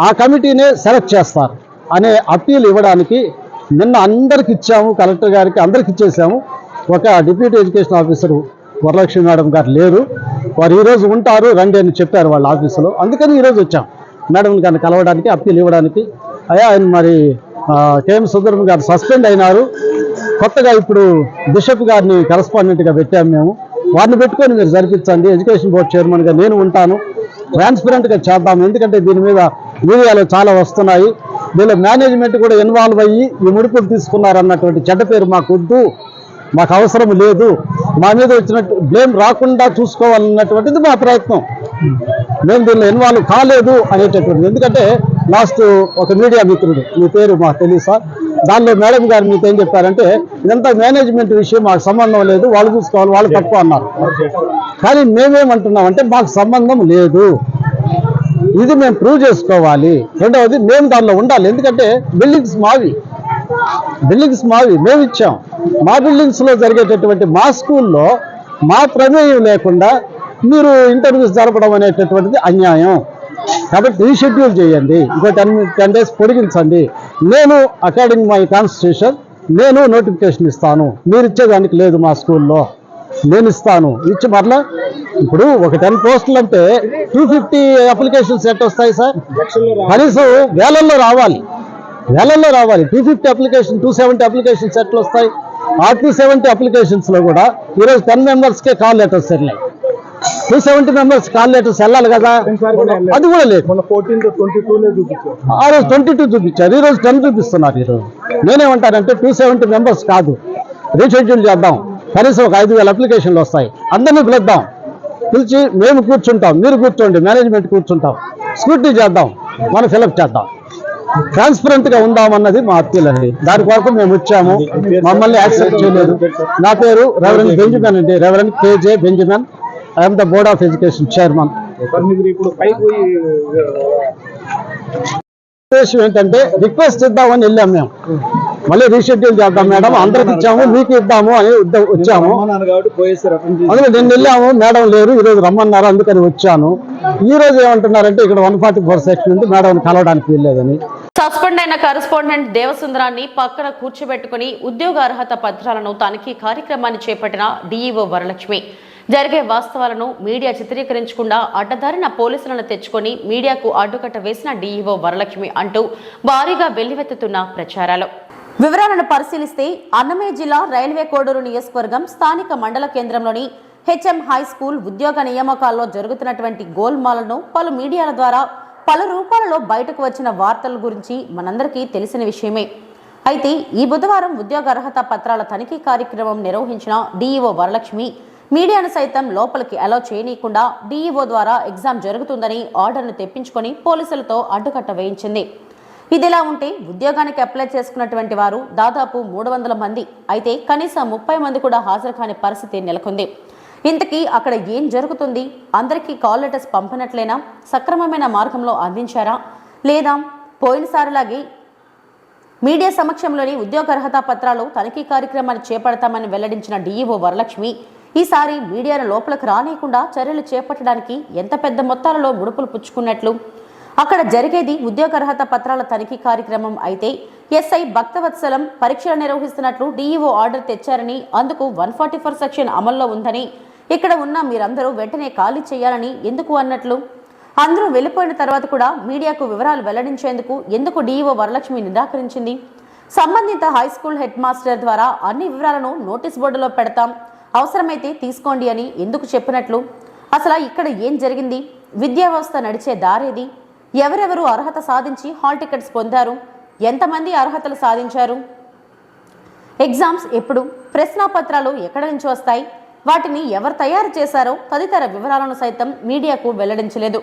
ఆ కమిటీనే సెలెక్ట్ చేస్తారు అనే అప్పీల్ ఇవ్వడానికి నిన్న అందరికి ఇచ్చాము, కలెక్టర్ గారికి అందరికి ఇచ్చేసాము. ఒక deputy education officer Varalakshmi madam గారు లేరు, వారు ఈరోజు ఉంటారు రండి అని చెప్పారు వాళ్ళ ఆఫీసులో. అందుకని ఈరోజు వచ్చాం మేడం గారిని కలవడానికి, అప్పీల్ ఇవ్వడానికి. ఆయన మరి కేఎం సుందరం గారు సస్పెండ్ అయినారు, కొత్తగా ఇప్పుడు బిషప్ గారిని కరస్పాండెంట్గా పెట్టాము మేము. వారిని పెట్టుకొని మీరు జరిపించండి, ఎడ్యుకేషన్ బోర్డు చైర్మన్గా నేను ఉంటాను, ట్రాన్స్పరెంట్గా చేద్దాం. ఎందుకంటే దీని మీద మీడియాలో చాలా వస్తున్నాయి, దీనిలో మేనేజ్మెంట్ కూడా ఇన్వాల్వ్ అయ్యి ఈ ముడుపులు తీసుకున్నారన్నటువంటి చెడ్డ పేరు మాకు వద్దు, మాకు అవసరం లేదు, మా మీద వచ్చినట్టు బ్లేమ్ రాకుండా చూసుకోవాలన్నటువంటిది మా ప్రయత్నం. మేము దీనిలో ఇన్వాల్వ్ కాలేదు అనేటటువంటిది. ఎందుకంటే లాస్ట్ ఒక మీడియా మిత్రుడు, మీ పేరు మాకు తెలియదు సార్, దానిలో మేడం గారు మీకు ఏం చెప్పారంటే, ఇదంతా మేనేజ్మెంట్ విషయం, మాకు సంబంధం లేదు, వాళ్ళు చూసుకోవాలి, వాళ్ళు తక్కువ అన్నారు. కానీ మేమేమంటున్నామంటే, మాకు సంబంధం లేదు, ఇది మేము ప్రూవ్ చేసుకోవాలి. రెండవది మేము దానిలో ఉండాలి, ఎందుకంటే బిల్డింగ్స్ మావి మేము ఇచ్చాం. మా బిల్డింగ్స్లో జరిగేటటువంటి మా స్కూల్లో మా ప్రమేయం లేకుండా మీరు ఇంటర్వ్యూస్ జరపడం అనేటటువంటిది అన్యాయం. కాబట్టి రీషెడ్యూల్ చేయండి, ఇంకో 10 days పొడిగించండి. నేను అకార్డింగ్ మై కాన్స్టిట్యూషన్ నేను నోటిఫికేషన్ ఇస్తాను, మీరు ఇచ్చేదానికి లేదు, మా స్కూల్లో నేను ఇస్తాను. ఇచ్చి మరలా ఇప్పుడు ఒక 10 పోస్టులు అంటే 250 అప్లికేషన్స్ ఎట్ వస్తాయి సార్? కనీసం వేలల్లో రావాలి. 250 అప్లికేషన్, 270 అప్లికేషన్స్ ఎట్లా వస్తాయి? ఆ 270 అప్లికేషన్స్లో కూడా ఈరోజు 10 మెంబర్స్కే కాల్ లెటర్స్ వెళ్ళాయి. 270 మెంబర్స్ కాల్ లెటర్స్ వెళ్ళాలి కదా, అది కూడా లేదు. ఆ రోజు 22 చూపించారు, ఈ రోజు 10 చూపిస్తున్నారు. ఈరోజు నేనేమంటానంటే 270 మెంబర్స్ కాదు, రీషెడ్యూల్ చేద్దాం, కనీసం ఒక 5,000 అప్లికేషన్లు వస్తాయి. అందరినీ పిలుద్దాం, పిలిచి మేము కూర్చుంటాం, మీరు కూర్చోండి, మేనేజ్మెంట్ కూర్చుంటాం, స్క్రూటినీ చేద్దాం, మనం ఫిలప్ చేద్దాం, ట్రాన్స్పరెంట్గా ఉందామన్నది మా అప్పీల్ అండి. దాని కొరకు మేము వచ్చాము, మమ్మల్ని యాక్సెప్ట్ చేయలేదు. నా పేరు రెవరెండ్ బెంజమిన్ అండి, Reverend KJ Benjamin. I'm the board of education chairman. ఇప్పుడు పైకి పోయి ఉద్దేశం ఏంటంటే రిక్వెస్ట్ ఇద్దామని వెళ్ళాము మేము. మళ్ళీ రీషెడ్యూల్ చేద్దాం మేడం, అందరికి ఇచ్చాము, మీకు ఇద్దాము అని వచ్చాము. అందులో నిన్న వెళ్ళాము, మేడం లేరు, ఈరోజు రమ్మన్నారు, అందుకని వచ్చాను. ఈ రోజు ఏమంటున్నారంటే ఇక్కడ 144 సెక్షన్ ఉంది, మేడం కలవడానికి వెళ్ళలేదని. సస్పెండ్ అయిన కరెస్పాండెంట్ దేవసుందరాన్ని పక్కన కూర్చోబెట్టుకుని ఉద్యోగ అర్హత పత్రాలను తనిఖీ కార్యక్రమాన్ని చేపట్టిన డీఈఓ వరలక్ష్మి జరిగే వాస్తవాలను మీడియా చిత్రీకరించకుండా అడ్డదారిన పోలీసులను తెచ్చుకొని మీడియాకు అడ్డుకట్ట వేసిన డీఈఓ వరలక్ష్మి అంటూ భారీగా వెల్లువెత్తుతున్న ప్రచారాలు. వివరాలను పరిశీలిస్తే అన్నమయ్య జిల్లా రైల్వే కోడూరు నియోజకవర్గం స్థానిక మండల కేంద్రంలోని హెచ్ఎం హై స్కూల్ ఉద్యోగ నియామకాల్లో జరుగుతున్నటువంటి గోల్మాలను పలు మీడియాల ద్వారా పలు రూపాలలో బయటకు వచ్చిన వార్తల గురించి మనందరికీ తెలిసిన విషయమే. అయితే ఈ బుధవారం ఉద్యోగ అర్హత పత్రాల తనిఖీ కార్యక్రమం నిర్వహించిన డీఈఓ వరలక్ష్మి మీడియాను సైతం లోపలికి అలౌ చేయనీయకుండా డీఈఓ ద్వారా ఎగ్జామ్ జరుగుతుందని ఆర్డర్ను తెప్పించుకొని పోలీసులతో అడ్డుకట్ట వేయించింది. ఇదిలా ఉంటే ఉద్యోగానికి అప్లై చేసుకున్నటువంటి వారు దాదాపు 300 మంది అయితే కనీసం 30 మంది కూడా హాజరు కాని పరిస్థితి నెలకొంది. ఇంతకీ అక్కడ ఏం జరుగుతుంది? అందరికీ కాల్ లెటర్స్ పంపినట్లేనా? సక్రమమైన మార్గంలో అందించారా లేదా పోయినసారిలాగే మీడియా సమక్షంలోని ఉద్యోగ అర్హత పత్రాలు తనిఖీ కార్యక్రమాన్ని చేపడతామని వెల్లడించిన డీఈఓ వరలక్ష్మి ఈసారి మీడియాను లోపలికి రానియకుండా చర్యలు చేపట్టడానికి ఎంత పెద్ద మొత్తాలలో ముడుపులు పుచ్చుకున్నట్లు? అక్కడ జరిగేది ఉద్యోగ అర్హత పత్రాల తనిఖీ కార్యక్రమం అయితే ఎస్ఐ భక్తవత్సలం పరీక్షలు నిర్వహిస్తున్నట్లు డీఈఓ ఆర్డర్ తెచ్చారని, అందుకు 144 సెక్షన్ అమల్లో ఉందని, ఇక్కడ ఉన్న మీరందరూ వెంటనే ఖాళీ చేయాలని ఎందుకు అన్నట్లు? అందరూ వెళ్ళిపోయిన తర్వాత కూడా మీడియాకు వివరాలు వెల్లడించేందుకు ఎందుకు డీఈఓ వరలక్ష్మి నిరాకరించింది? సంబంధిత హై స్కూల్ హెడ్ మాస్టర్ ద్వారా అన్ని వివరాలను నోటీస్ బోర్డులో పెడతాం, అవసరమైతే తీసుకోండి అని ఎందుకు చెప్పినట్లు? అసలు ఇక్కడ ఏం జరిగింది? విద్యా వ్యవస్థ నడిచే దారేది? ఎవరెవరు అర్హత సాధించి హాల్ టికెట్స్ పొందారు? ఎంతమంది అర్హతలు సాధించారు? ఎగ్జామ్స్ ఎప్పుడు? ప్రశ్నాపత్రాలు ఎక్కడి నుంచి వస్తాయి? వాటిని ఎవరు తయారు చేశారో తదితర వివరాలను సైతం మీడియాకు వెల్లడించలేదు.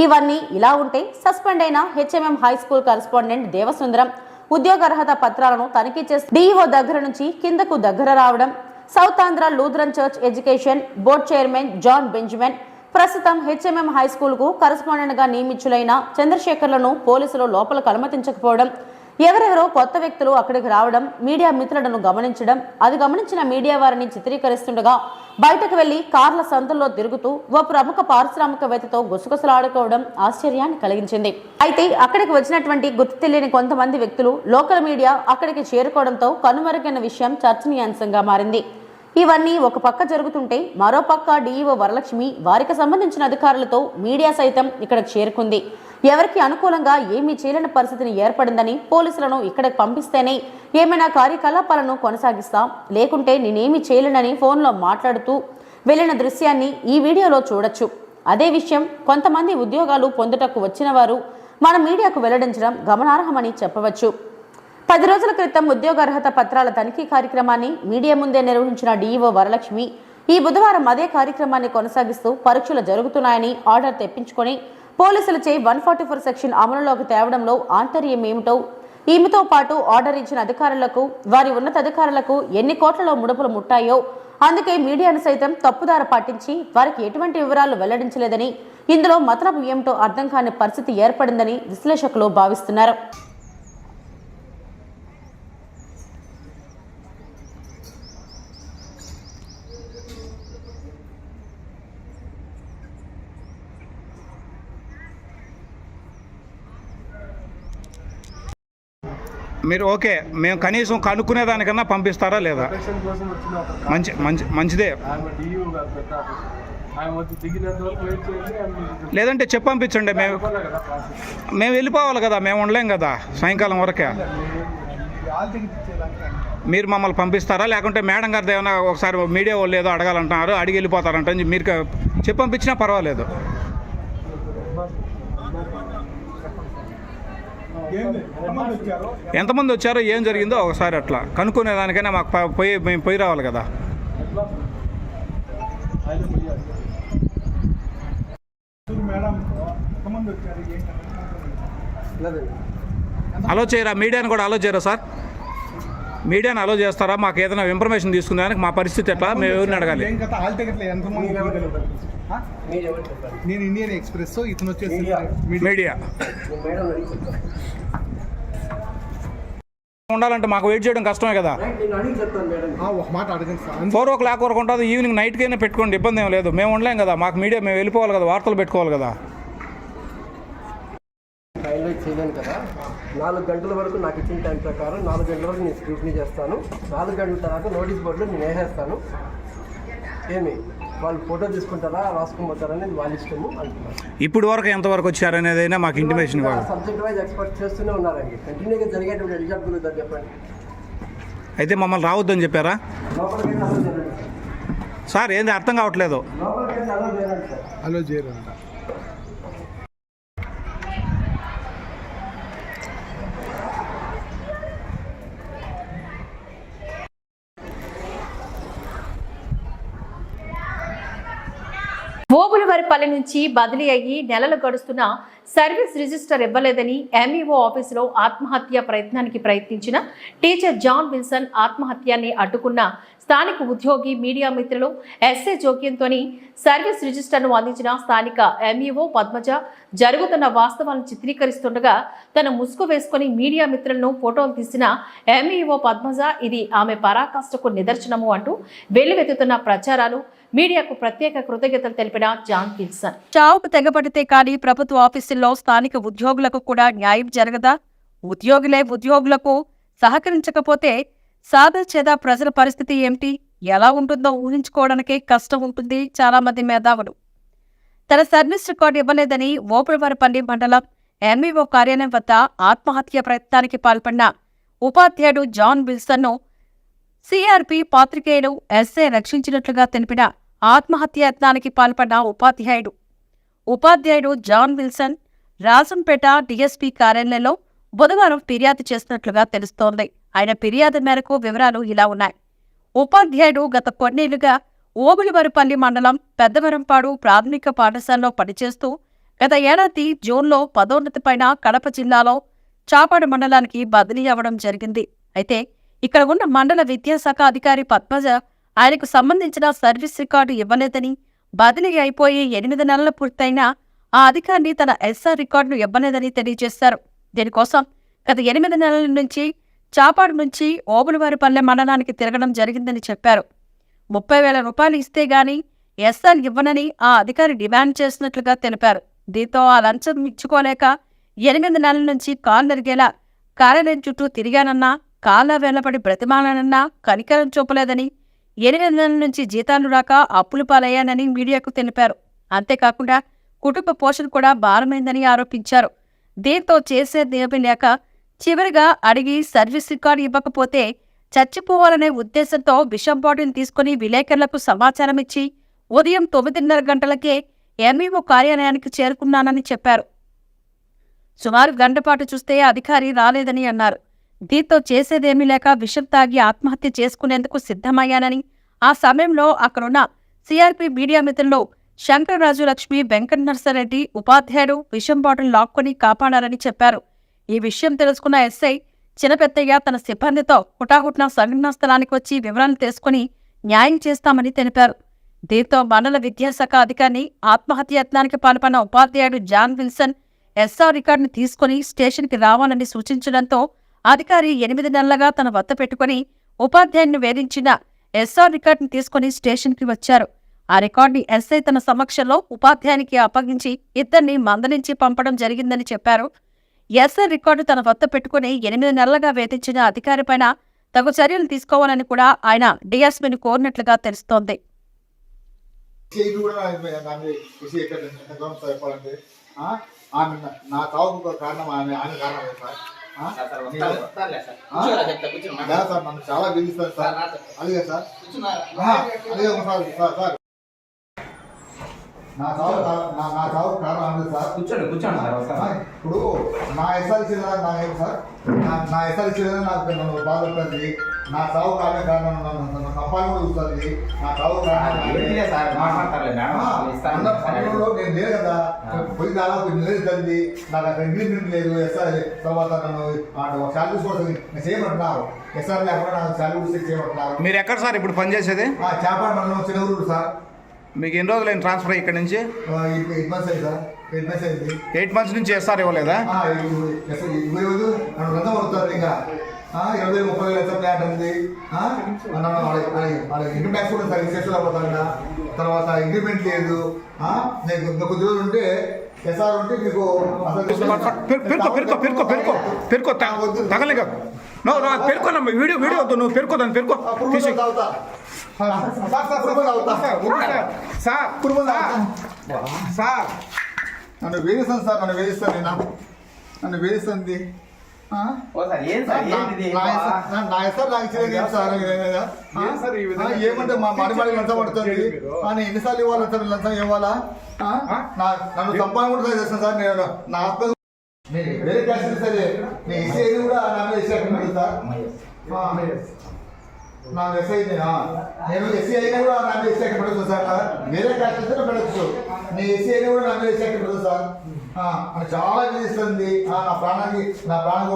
ఇవన్నీ ఇలా ఉంటే సస్పెండ్ అయిన హెచ్ఎంఎం హై స్కూల్ కరెస్పాండెంట్ దేవసుందరం ఉద్యోగ అర్హత పత్రాలను తనిఖీ చేసి డీఈఓ దగ్గర నుంచి కిందకు దగ్గర రావడం, South Andhra Lutheran church education board chairman John Benjamin ప్రస్తుతం హెచ్ఎంఎం హై స్కూల్ కు కరెస్పాండెంట్ గా నియమితులైన చంద్రశేఖర్లను పోలీసులు లోపలకు అనుమతించకపోవడం, ఎవరెవరో కొత్త వ్యక్తులు అక్కడికి రావడం, మీడియా మిత్రులను గమనించడం, అది గమనించిన మీడియా వారిని చిత్రీకరిస్తుండగా బయటకు వెళ్లి కార్ల సందుల్లో తిరుగుతూ ఓ ప్రముఖ పారిశ్రామికవేత్తతో గుసగుసలాడుకోవడం ఆశ్చర్యాన్ని కలిగించింది. అయితే అక్కడికి వచ్చినటువంటి గుర్తు తెలియని కొంతమంది వ్యక్తులు లోకల్ మీడియా అక్కడికి చేరుకోవడంతో కనుమరుగైన విషయం చర్చనీయాంశంగా మారింది. ఇవన్నీ ఒక పక్క జరుగుతుంటే మరో పక్క డీఈఓ వరలక్ష్మి వారికి సంబంధించిన అధికారులతో మీడియా సైతం ఇక్కడికి చేరుకుంది. ఎవరికి అనుకూలంగా ఏమీ చేయలేని పరిస్థితిని ఏర్పడిందని, పోలీసులను ఇక్కడికి పంపిస్తేనే ఏమైనా కార్యకలాపాలను కొనసాగిస్తాం, లేకుంటే నేనేమీ చేయలేనని ఫోన్లో మాట్లాడుతూ వెళ్లిన దృశ్యాన్ని ఈ వీడియోలో చూడొచ్చు. అదే విషయం కొంతమంది ఉద్యోగాలు పొందుటకు వచ్చిన వారు మన మీడియాకు వెల్లడించడం గమనార్హమని చెప్పవచ్చు. 10 రోజుల క్రితం ఉద్యోగ అర్హత పత్రాల తనిఖీ కార్యక్రమాన్ని మీడియా ముందే నిర్వహించిన డీఈఓ వరలక్ష్మి ఈ బుధవారం అదే కార్యక్రమాన్ని కొనసాగిస్తూ పరీక్షలు జరుగుతున్నాయని ఆర్డర్ తెప్పించుకొని పోలీసులచే 144 సెక్షన్ అమలులోకి తేవడంలో ఆంతర్యం ఏమిటో, ఈమెతో పాటు ఆర్డర్ ఇచ్చిన అధికారులకు, వారి ఉన్నతాధికారులకు ఎన్ని కోట్లలో ముడుపులు ముట్టాయో, అందుకే మీడియాను సైతం తప్పుదార పట్టించి వారికి ఎటువంటి వివరాలు వెల్లడించలేదని, ఇందులో మతలబు ఏమిటో అర్థం కాని పరిస్థితి ఏర్పడిందని విశ్లేషకులు భావిస్తున్నారు. మీరు ఓకే, మేము కనీసం కనుక్కునేదానికన్నా పంపిస్తారా లేదా? మంచిదే. లేదంటే చెప్పి పంపించండి, మేము వెళ్ళిపోవాలి కదా, మేము ఉండలేం కదా సాయంకాలం వరకే. మీరు మమ్మల్ని పంపిస్తారా, లేకుంటే మేడం గారిది ఏమైనా ఒకసారి మీడియా వాళ్ళు ఏదో అడగాలంటున్నారు, అడిగి వెళ్ళిపోతారంట, మీరు చెప్పి పంపించినా పర్వాలేదు. ఎంతమంది వచ్చారో ఏం జరిగిందో ఒకసారి అట్లా కనుక్కునేదానికైనా మాకు మేము పోయి రావాలి కదా. ఆయన పోయి అడిగారు. మేడం ఎంతమంది వచ్చారు ఏంటంటే అలో చేయరా? మీడియాని కూడా అలో చేయరా సార్? మీడియాని అలో చేస్తారా? మాకు ఏదైనా ఇన్ఫర్మేషన్ తీసుకుందానికి మా పరిస్థితి ఎట్లా? మేము ఎవరిని అడగాలి? ఏం కథ హాల్ టికెట్లు ఎంతమంది? నేను ఇండియన్ ఎక్స్ప్రెస్, ఇతను వచ్చేసి మీడియా ఉండాలంటే మాకు వెయిట్ చేయడం కష్టమే కదా. ఒక మాట అడగండి సార్. 4 o'clock వరకు ఉంటుంది, ఈవినింగ్ నైట్కైనా పెట్టుకోండి, ఇబ్బంది ఏం లేదు. మేము ఉండలేం కదా, మాకు మీడియా మేము వెళ్ళిపోవాలి కదా, వార్తలు పెట్టుకోవాలి కదా. హైలైట్ చేయలేను కదా. 4 గంటల వరకు నాకు ఇచ్చిన టైం ప్రకారం 4 గంటల వరకు నేను స్క్రూటినీ చేస్తాను. 4 గంటల తర్వాత నోటీస్ బోర్డులో నేను వేసేస్తాను. ఏమి వాళ్ళు ఫోటో తీసుకుంటారా రాసుకుపోతారా అనేది వాళ్ళ ఇష్టము అంటున్నారు. ఇప్పుడు వరకు ఎంతవరకు వచ్చారనేది అయినా మాకు ఇంటిమేషన్ ఇవ్వాలి. సబ్జెక్ట్ వైజ్ ఎక్స్పర్ట్ చేస్తూనే ఉన్నారండి. కంటిన్యూగా జరిగేటువంటి ఎగ్జాంపుల్ గురించి చెప్పండి. అయితే మమ్మల్ని రావద్దని చెప్పారా లోపలికి అలో చేయండి సార్? ఏంది అర్థం కావట్లేదు. లోపలికి అలో చేయండి సార్. అలో చేయరు. ఓబులవారిపల్లి నుంచి బదిలీ అయ్యి నెలలు గడుస్తున్న సర్వీస్ రిజిస్టర్ ఇవ్వలేదని ఎంఈఓ ఆఫీసులో ఆత్మహత్య ప్రయత్నానికి ప్రయత్నించిన టీచర్ జాన్ విల్సన్ ఆత్మహత్యాన్ని అడ్డుకున్న స్థానిక ఉద్యోగి మీడియా మిత్రులు ఎస్ఏ జోక్యంతో సర్వీస్ రిజిస్టర్ను అందించిన స్థానిక ఎంఈఓ పద్మజ జరుగుతున్న వాస్తవాలను చిత్రీకరిస్తుండగా తన ముసుగు వేసుకుని మీడియా మిత్రులను ఫోటోలు తీసిన ఎంఈఓ పద్మజ ఇది ఆమె పరాకాష్ఠకు నిదర్శనము అంటూ వెల్లువెత్తుతున్న ప్రచారాలు మీడియాకు ప్రత్యేక కృతజ్ఞతలు తెలిపిన జాన్ విల్సన్. చావుకు తెగబడితే కానీ ప్రభుత్వ ఆఫీసుల్లో స్థానిక ఉద్యోగులకు కూడా న్యాయం జరగదా? ఉద్యోగులే ఉద్యోగులకు సహకరించకపోతే సాదాచేదా ప్రజల పరిస్థితి ఏమిటి? ఎలా ఉంటుందో ఊహించుకోవడానికే కష్టం ఉంటుంది చాలా మంది మేధావులు. తన సర్వీస్ రికార్డు ఇవ్వలేదని ఓపులవారిపల్లి మండలం ఎంఈఓ కార్యాలయం వద్ద ఆత్మహత్య ప్రయత్నానికి పాల్పడిన ఉపాధ్యాయుడు జాన్ విల్సన్ను సిఆర్పి పాత్రికేయులు ఎస్ఏ రక్షించినట్లుగా తెలిపిన ఆత్మహత్య యత్నానికి పాల్పడిన ఉపాధ్యాయుడు జాన్ విల్సన్ రాజంపేట డీఎస్పీ కార్యాలయంలో బుధవారం ఫిర్యాదు చేసినట్లుగా తెలుస్తోంది. ఆయన ఫిర్యాదు మేరకు వివరాలు ఇలా ఉన్నాయి. ఉపాధ్యాయుడు గత కొన్నేళ్లుగా ఓబులవారిపల్లి మండలం పెద్దవరంపాడు ప్రాథమిక పాఠశాలలో పనిచేస్తూ గత ఏడాది జూన్లో పదోన్నతిపైన కడప జిల్లాలో చాపాడు మండలానికి బదిలీ అవ్వడం జరిగింది. అయితే ఇక్కడ ఉన్న మండల విద్యాశాఖ అధికారి పద్మజ ఆయనకు సంబంధించిన సర్వీస్ రికార్డు ఇవ్వలేదని, బదిలీ అయిపోయి 8 నెలలు పూర్తయినా ఆ అధికారిని తన ఎస్ఆర్ రికార్డును ఇవ్వలేదని తెలియజేశారు. దీనికోసం గత 8 నెలల నుంచి చాపాడు నుంచి ఓబులవారిపల్లె మండలానికి తిరగడం జరిగిందని చెప్పారు. 30,000 రూపాయలు ఇస్తే గాని ఎస్ఆర్ ఇవ్వనని ఆ అధికారి డిమాండ్ చేసినట్లుగా తెలిపారు. దీంతో ఆ లంచం ఇచ్చుకోలేక 8 నెలల నుంచి కాలు నెరిగేలా కార్యాలయం చుట్టూ తిరిగానన్నా, కాళ్ళ వేలపడి బ్రతిమాలనన్నా కనికరం చూపలేదని, 8 నెలల నుంచి జీతాలు రాక అప్పులు పాలయ్యానని మీడియాకు తెలిపారు. అంతేకాకుండా కుటుంబ పోషణ కూడా భారమైందని ఆరోపించారు. దీంతో చేసేదేమీ లేక చివరిగా అడిగి సర్వీస్ రికార్డు ఇవ్వకపోతే చచ్చిపోవాలనే ఉద్దేశంతో విషం బాటిల్ తీసుకుని విలేకరులకు సమాచారం ఇచ్చి ఉదయం 9:30 గంటలకే ఎంఈఓ కార్యాలయానికి చేరుకున్నానని చెప్పారు. సుమారు గంటపాటు చూస్తే అధికారి రాలేదని అన్నారు. దీంతో చేసేదేమీ లేక విషం తాగి ఆత్మహత్య చేసుకునేందుకు సిద్ధమయ్యానని, ఆ సమయంలో అక్కడున్న సిఆర్పి మీడియా మిత్రులు శంకరరాజు లక్ష్మి, వెంకట నర్సారెడ్డి ఉపాధ్యాయుడు విషం బాటిల్ లాక్కొని కాపాడారని చెప్పారు. ఈ విషయం తెలుసుకున్న ఎస్ఐ చినపెత్తయ్య తన సిబ్బందితో హుటాహుట్న సంఘటనా స్థలానికి వచ్చి వివరాలు తెలుసుకుని న్యాయం చేస్తామని తెలిపారు. దీంతో మండల విద్యాశాఖ అధికారిని ఆత్మహత్య యత్నానికి పాల్పడిన ఉపాధ్యాయుడు జాన్ విల్సన్ ఎస్ఆర్ రికార్డును తీసుకుని స్టేషన్కి రావాలని సూచించడంతో అధికారి 8 నెలలుగా తన వద్ద పెట్టుకుని ఉపాధ్యాయుడిని వేధించిన ఎస్ఆర్ రికార్డును తీసుకుని స్టేషన్కి వచ్చారు. ఆ రికార్డుని ఎస్ఐ తన సమక్షంలో ఉపాధ్యాయునికి అప్పగించి ఇద్దరిని మందలించి పంపడం జరిగిందని చెప్పారు. ఎస్ఆర్ రికార్డు తన వద్ద పెట్టుకుని 8 నెలలుగా వేధించిన అధికారిపైన తగు చర్యలు తీసుకోవాలని కూడా ఆయన డీఎస్పీని కోరినట్లుగా తెలుస్తోంది. నా చావుకు కారణం ఆయన కారణమే సార్. నన్ను చాలా గెలుస్తారు సార్. అలాగే సార్, అలాగే సార్. నా చావు కారణం అనేది సార్. కూర్చోండి సార్. ఇప్పుడు నా ఎస్ఆర్సీ సార్, నా ఎస్ఆర్సీ నాకు నన్ను బాధపడుతుంది. నా చావు కారణం నన్ను కంపాలి కూడా చూస్తుంది. నా చావు సమయంలో నేను లేదు కదా, పోయి దాదాపు నెలలు తల్లి నాకు అక్కడ అగ్రిమెంట్ లేదు. ఎస్ఆర్ తర్వాత నన్ను శాలరీస్ కూడా నేను చేయమంటున్నారు. ఎస్ఆర్ లేకుండా నాకు శాలరీస్ చేయమంటున్నారు. మీరు ఎక్కడ సార్ ఇప్పుడు పనిచేసేది? చేపల మండలం చిన్నగూరు సార్. మీకు ఎన్ని రోజులు అయిన ట్రాన్స్ఫర్ ఇక్కడ నుంచి? 8 months అయింది సార్. 8 months అయింది. 8 months నుంచి ఎస్ఆర్ ఇవ్వలేదా? 20 నన్ను రద్దం అవుతుంది. ఇంకా 20,000-30,000 ఎంత ప్లాట్ ఉంది. ఇన్కమ్ ట్యాక్స్ కూడా సరిగ్గా చేసుకోలేకపోతాను. తర్వాత అగ్రిమెంట్ లేదు. నేను ఇంకా కొద్ది రోజులు ఉంటే ఎస్ఆర్ ఉంటే మీకు పెరుకో తగలేక పెరుకోనమ్మా. వీడియో వద్దు, నువ్వు పెరుకోదాన్ని పెరుకో. సార్ నన్ను వేధిస్తాను సార్, నన్ను వేధిస్తాను. నన్ను వేధిస్తుంది. నా ఎస్ఆర్ నాకు ఇచ్చేది సార్. ఏమంటే మా మాడి లంచం పడుతుంది. ఎన్నిసార్లు ఇవ్వాలి సార్ లంచం ఇవ్వాలా? నన్ను సంపాదన కూడా ట్రై చేస్తాను సార్. నేను నా ఆత్మ వేరే క్యాస్ట్ సరే నేను ఎస్సీ అయితే కూడా నా మీద ఎస్సీ అక్కడ సార్. నా ఎస్ఐ నేను ఎస్సీ అయినా కూడా నా మీద ఎస్సీ అక్కడ పెడతాను సార్. వేరే క్యాస్ట్ అయితే పెట్టచ్చు. నేను ఎస్సీ అయినా కూడా నా మీద ఎస్సీ అక్కడ పెడతాను సార్. చాలా వేధిస్తుంది. నా ప్రాణానికి హాని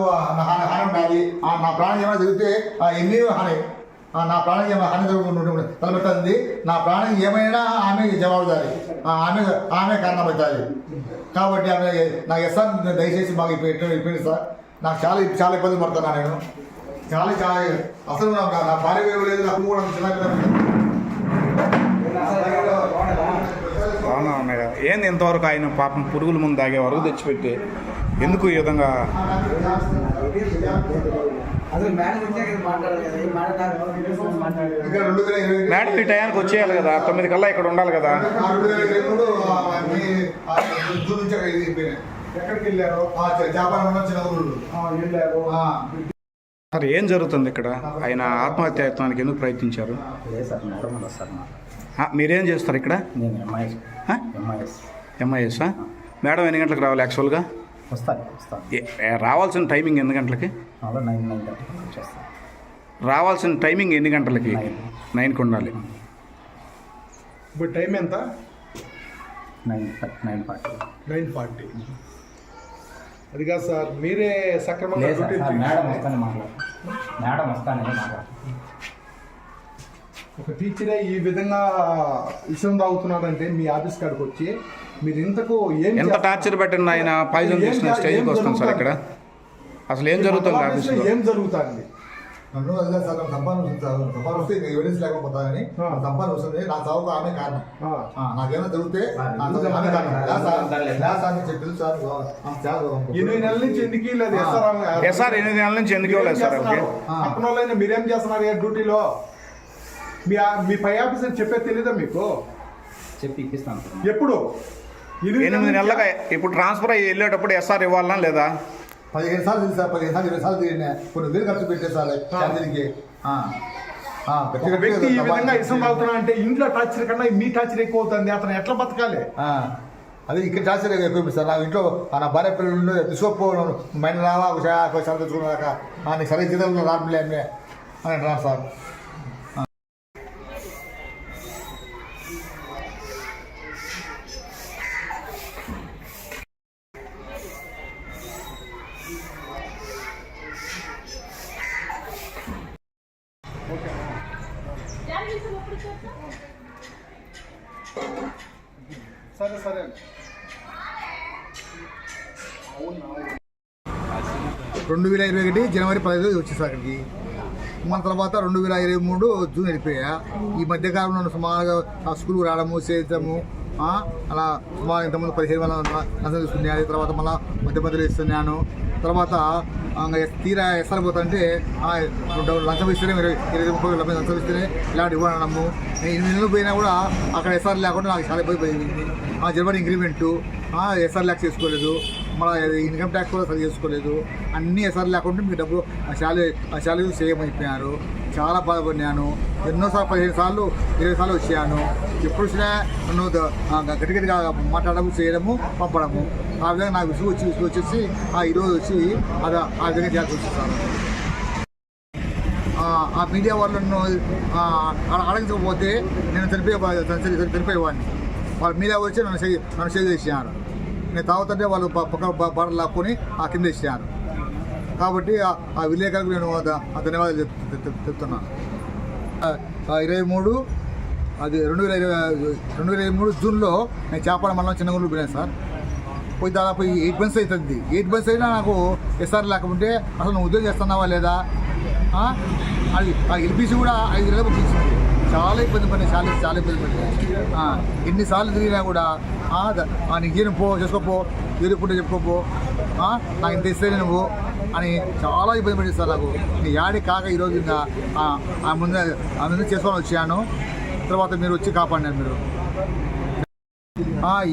ఉండాలి. నా ప్రాణం ఏమైనా జరిగితే ఎన్ని హాని, నా ప్రాణానికి ఏమైనా హాని జరుగుతుంటే తలపెట్టింది. నా ప్రాణం ఏమైనా ఆమె జవాబుదారి, ఆమె కారణమవుతుంది. కాబట్టి ఆమె నాకు ఎస్ఆర్ దయచేసి మాకు ఇప్పింది సార్. నాకు చాలా ఇబ్బంది పడుతున్నా నేను. చాలా అసలు నా భార్య లేదు, నాకు కూడా అవునా ఉన్నాయి కదా. ఏంది ఇంతవరకు ఆయన పాపం పురుగుల ముందు తాగే వరకు తెచ్చిపెట్టి ఎందుకు ఈ విధంగా? మేడం ఈ టయానికి వచ్చేయాలి కదా, 9 కల్లా ఇక్కడ ఉండాలి కదా. ఎక్కడికి వెళ్ళారు? సార్ ఏం జరుగుతుంది ఇక్కడ? ఆయన ఆత్మహత్యాయత్నానికి ఎందుకు ప్రయత్నించారు? మీరేం చేస్తారు ఇక్కడ? ఎంఐఎస్. మేడం ఎన్ని గంటలకు రావాలి యాక్చువల్గా? రావాల్సిన టైమింగ్ ఎన్ని గంటలకి? రావాల్సిన టైమింగ్ ఎన్ని గంటలకి? 9కి ఉండాలి. ఇప్పుడు టైం ఎంత? 9:40. అది కాదు సార్, మీరే సక్రమంగా ఒక టీచరే ఈ విధంగా విషయం తాగుతున్నాడంటే మీ ఆఫీస్ కాడికి వచ్చి మీరు ఇంతకు ఎంత టార్చర్ పెట్టండి. ఆయన పాయిజన్ చేసిన స్టేజ్కి వస్తాం సార్. ఇక్కడ అసలు ఏం జరుగుతుంది ఆఫీస్లో? ఏం జరుగుతుంది? నన్ను అదిగా సార్ సంపాదన వస్తే ఎవిడెన్స్ లేకపోతానని సంపాదన వస్తుంది. నా చావుకు ఆమె కారణం. నాకేమైనా జరిగితే ఆమె కారణం చెప్పి సార్. 8 నెలల నుంచి ఎందుకు లేదు ఎస్ఆర్? 8 నెలల నుంచి ఎందుకు ఇవ్వలేదు సార్? పక్కన వాళ్ళైనా మీరేం చేస్తున్నారు డ్యూటీలో? మీ పై ఆఫీసర్ చెప్పేది తెలీదా మీకు? చెప్పి ఇప్పిస్తాను. ఎప్పుడు? 8 నెలలుగా. ఇప్పుడు ట్రాన్స్ఫర్ అయ్యి వెళ్ళేటప్పుడు ఎస్ఆర్ ఇవ్వాలన్నా లేదా? 15 సార్లు తిరిగి సార్. 15 సార్లు 20 సార్లు తిరిగినా కొన్ని వేలు ఖర్చు పెట్టే సార్ ఫ్యామిలీకి. వ్యక్తి ఈ విధంగా ఇష్టం అవుతున్నా అంటే ఇంట్లో టార్చర్ కన్నా మీ టార్చర్ ఎక్కువ అవుతుంది. అతను ఎట్లా బతకాలి? అది ఇక్కడ టార్చర్ ఎక్కువ సార్. నా ఇంట్లో నా భార్య పిల్లలు తీసుకోపోను మైండ్ రావా సరి తెచ్చుకున్నాక నీకు సరైన జీతంలో రాబలే అని అంటున్నారు సార్. సరే 2021 జనవరి 15 వచ్చేసారు అక్కడికి. మన తర్వాత 2023 జూన్ వెళ్ళిపోయా. ఈ మధ్యకాలంలో సుమారుగా ఆ స్కూల్కి రావడము చేయడము అలా సుమారు ఇంతకుముందు 15 వేల లంచం తీసుకున్నాను. తర్వాత మళ్ళీ మధ్యలో ఇస్తున్నాను. తర్వాత తీరా ఎస్ఆర్ పోతుంటే లంచం ఇస్తేనే 20-30 వేల లంచం ఇస్తేనే ఇలాంటి ఇవ్వడము. 8 నెలలు పోయినా కూడా అక్కడ ఎస్ఆర్ లేకుండా నాకు చాలా ఇబ్బంది పోయింది. జనవరి ఇంక్రిమెంటు ఎస్ఆర్ ల్యాక్ చేసుకోలేదు. మళ్ళీ ఇన్కమ్ ట్యాక్స్ కూడా సరి చేసుకోలేదు. అన్నీ ఎస్ఆర్ లేకుండా మీకు డబ్బులు శాలరీ సేమ్ అయిపోయినారు. చాలా బాధపడినాను. ఎన్నోసార్లు 15 సార్లు 20 సార్లు వచ్చాను. ఎప్పుడు వచ్చినా నన్ను గట్టిగా మాట్లాడము, చేయడము, పంపడము. ఆ విధంగా నాకు విసుగు వచ్చేసి ఈరోజు వచ్చి ఆ విధంగా చేయాల్సి వస్తున్నాను. ఆ మీడియా వాళ్ళను అడగకపోతే నేను చనిపోయేవాడిని. వాళ్ళ మీడియా వచ్చి నన్ను సేవ్ చేసినారు. నేను తాగుతుంటే వాళ్ళు పక్క బాటలు లాక్కొని కింద ఇచ్చినారు. కాబట్టి ఆ విలేకరులకు నేను ధన్యవాదాలు చెప్తున్నాను. 2023 జూన్లో నేను చేపల మండలం చిన్నగూరు పోయినాను సార్. పోయి దాదాపు 8 months అవుతుంది. 8 months అయినా నాకు ఎస్ఆర్ లేకపోతే అసలు నువ్వు ఉద్యోగం చేస్తున్నావా లేదా, అది ఎల్పిసి కూడా 5 నెలలు పంపించింది. చాలా ఇబ్బంది పడినాయి, చాలా ఇబ్బంది పడినాయి. ఎన్నిసార్లు తిరిగినా కూడా నీకు ఏం చేసుకోపో, ఏరుకుంటే చెప్పుకోపో, నాకు ఇంత ఇస్తే నువ్వు అని చాలా ఇబ్బంది పడింది సార్. నాకు యాడి కాక ఈరోజు ఇంకా ముందు చేసుకొని వచ్చాను. తర్వాత మీరు వచ్చి కాపాడినారు. మీరు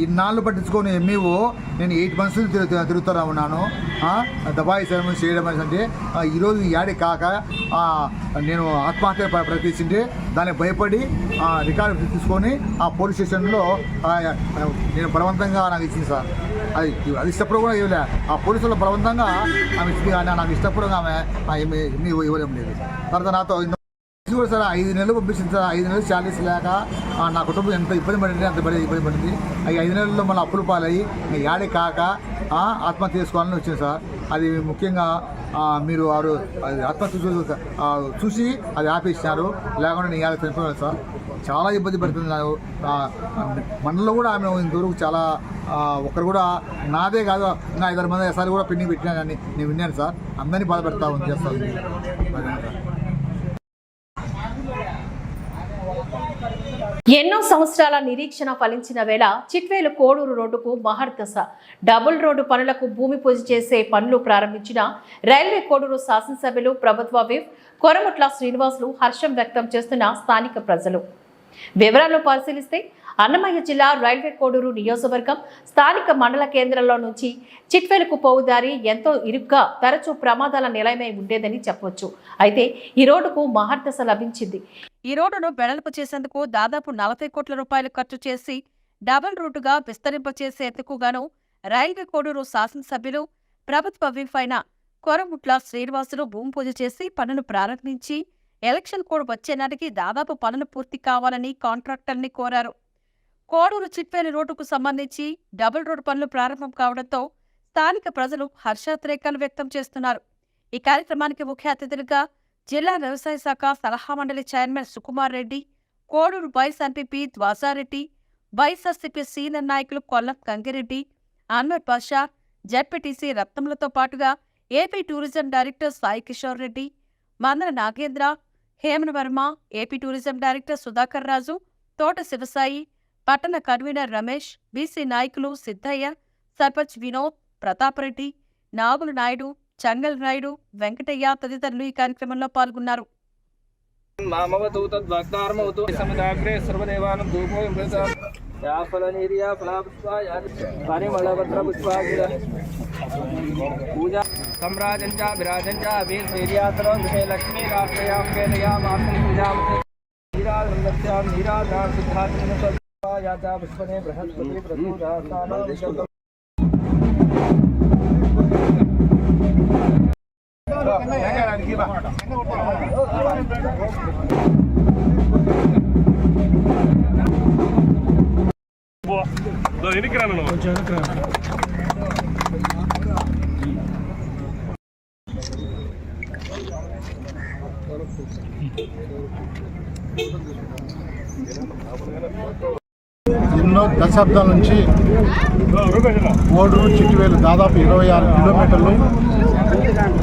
ఇన్నాళ్ళు పట్టించుకొని ఎంఈఓ నేను 8 months తిరుగుతూనే ఉన్నాను. దబాయి చేయడం అంటే ఈరోజు యాడి కాక నేను ఆత్మహత్య ప్రకటించింటే దానికి భయపడి రికార్డు తీసుకొని పోలీస్ స్టేషన్లో నేను బలవంతంగా నాకు ఇచ్చింది సార్. అది ఇష్టప్పుడు కూడా ఇవ్వలే. పోలీసులు బలవంతంగా ఆమె ఇచ్చింది, కానీ నాకు ఇష్టప్పుడు ఆమె ఇవ్వలేం లేదు. తర్వాత నాతో కూడా సార్ 5 నెలలు పంపించింది సార్. 5 నెలలు శాలరీస్ లేక నా కుటుంబం ఎంత ఇబ్బంది పడింది, అంత ఇబ్బంది పడింది. 5 నెలల్లో మళ్ళీ అప్పులు పాలయ్యి యాడే కాక ఆత్మహత్య చేసుకోవాలని వచ్చింది సార్. అది ముఖ్యంగా మీరు ఆత్మహత్య చూసి అది ఆపేసినారు. లేకుండా నేను యాడే చనిపోయాను సార్. చాలా ఇబ్బంది పడుతుంది నాకు. మనలో కూడా ఆమె ఇంతవరకు చాలా ఒకరు కూడా నాదే కాదు ఇంకా 5-6 మంది ఎస్ఆర్ కూడా పెండింగ్ పెట్టినా కానీ నేను విన్నాను సార్. అందరినీ బాధపెడతా ఉంది చేస్తాను. ఎన్నో సంవత్సరాల నిరీక్షణ ఫలించిన వేళ చిట్వేలు కోడూరు రోడ్డుకు మహర్దశ. డబుల్ రోడ్డు పనులకు భూమి పూజ చేసే పనులు ప్రారంభించిన రైల్వే కోడూరు శాసనసభ్యులు ప్రభుత్వ విప్ కొరముట్ల శ్రీనివాసులు హర్షం వ్యక్తం చేస్తున్న స్థానిక ప్రజలు. వివరాలను పరిశీలిస్తే అన్నమయ్య జిల్లా రైల్వే కోడూరు నియోజకవర్గం స్థానిక మండల కేంద్రంలో నుంచి చిట్వేలుకు పోవు దారి ఎంతో ఇరుగ్గా తరచూ ప్రమాదాల నిలయమై ఉండేదని చెప్పవచ్చు. అయితే ఈ రోడ్డుకు మహర్దశ లభించింది. ఈ రోడ్డును వెడల్పు చేసేందుకు దాదాపు 40 కోట్ల రూపాయలు ఖర్చు చేసి డబుల్ రూటుగా విస్తరింపచేసేందుకు గాను రైల్వే కోడూరు శాసనసభ్యులు ప్రభుత్వ విప్ అయిన కొరముట్ల శ్రీనివాసులు భూమి పూజ చేసి పనులు ప్రారంభించి ఎలక్షన్ కోడ్ వచ్చే నాటికి దాదాపు పనులు పూర్తి కావాలని కాంట్రాక్టర్ని కోరారు. కోడూరు చిట్వేలు రోడ్డుకు సంబంధించి డబుల్ రోడ్డు పనులు ప్రారంభం కావడంతో స్థానిక ప్రజలు హర్షాతిరేకాలు వ్యక్తం చేస్తున్నారు. ఈ కార్యక్రమానికి ముఖ్య అతిథులుగా జిల్లా వ్యవసాయ శాఖ సలహా మండలి chairman Sukumar Reddy, Koduru vice MPP Dwasareddy, YSRCP senior నాయకులు కొల్లం గంగిరెడ్డి, అన్వర్ పాషా, జడ్పీటీసీ రత్నములతో పాటుగా AP tourism director Sai Kishore Reddy, Mandara Nagendra, Heman Varma, AP tourism director Sudhakar Raju, Thota Sivasai, పట్టణ కన్వీనర్ రమేష్, బీసీ నాయకులు సిద్ధయ్య, సర్పంచ్ వినోద్, ప్రతాప్ రెడ్డి, నాగులు నాయుడు, చంగల్ నాయుడు, వెంకటయ్య తదితరులు ఈ కార్యక్రమంలో పాల్గొన్నారు. ఎన్నో దశాబ్దాల నుంచి కోడూరు చిట్వేలు దాదాపు 26 కిలోమీటర్లు.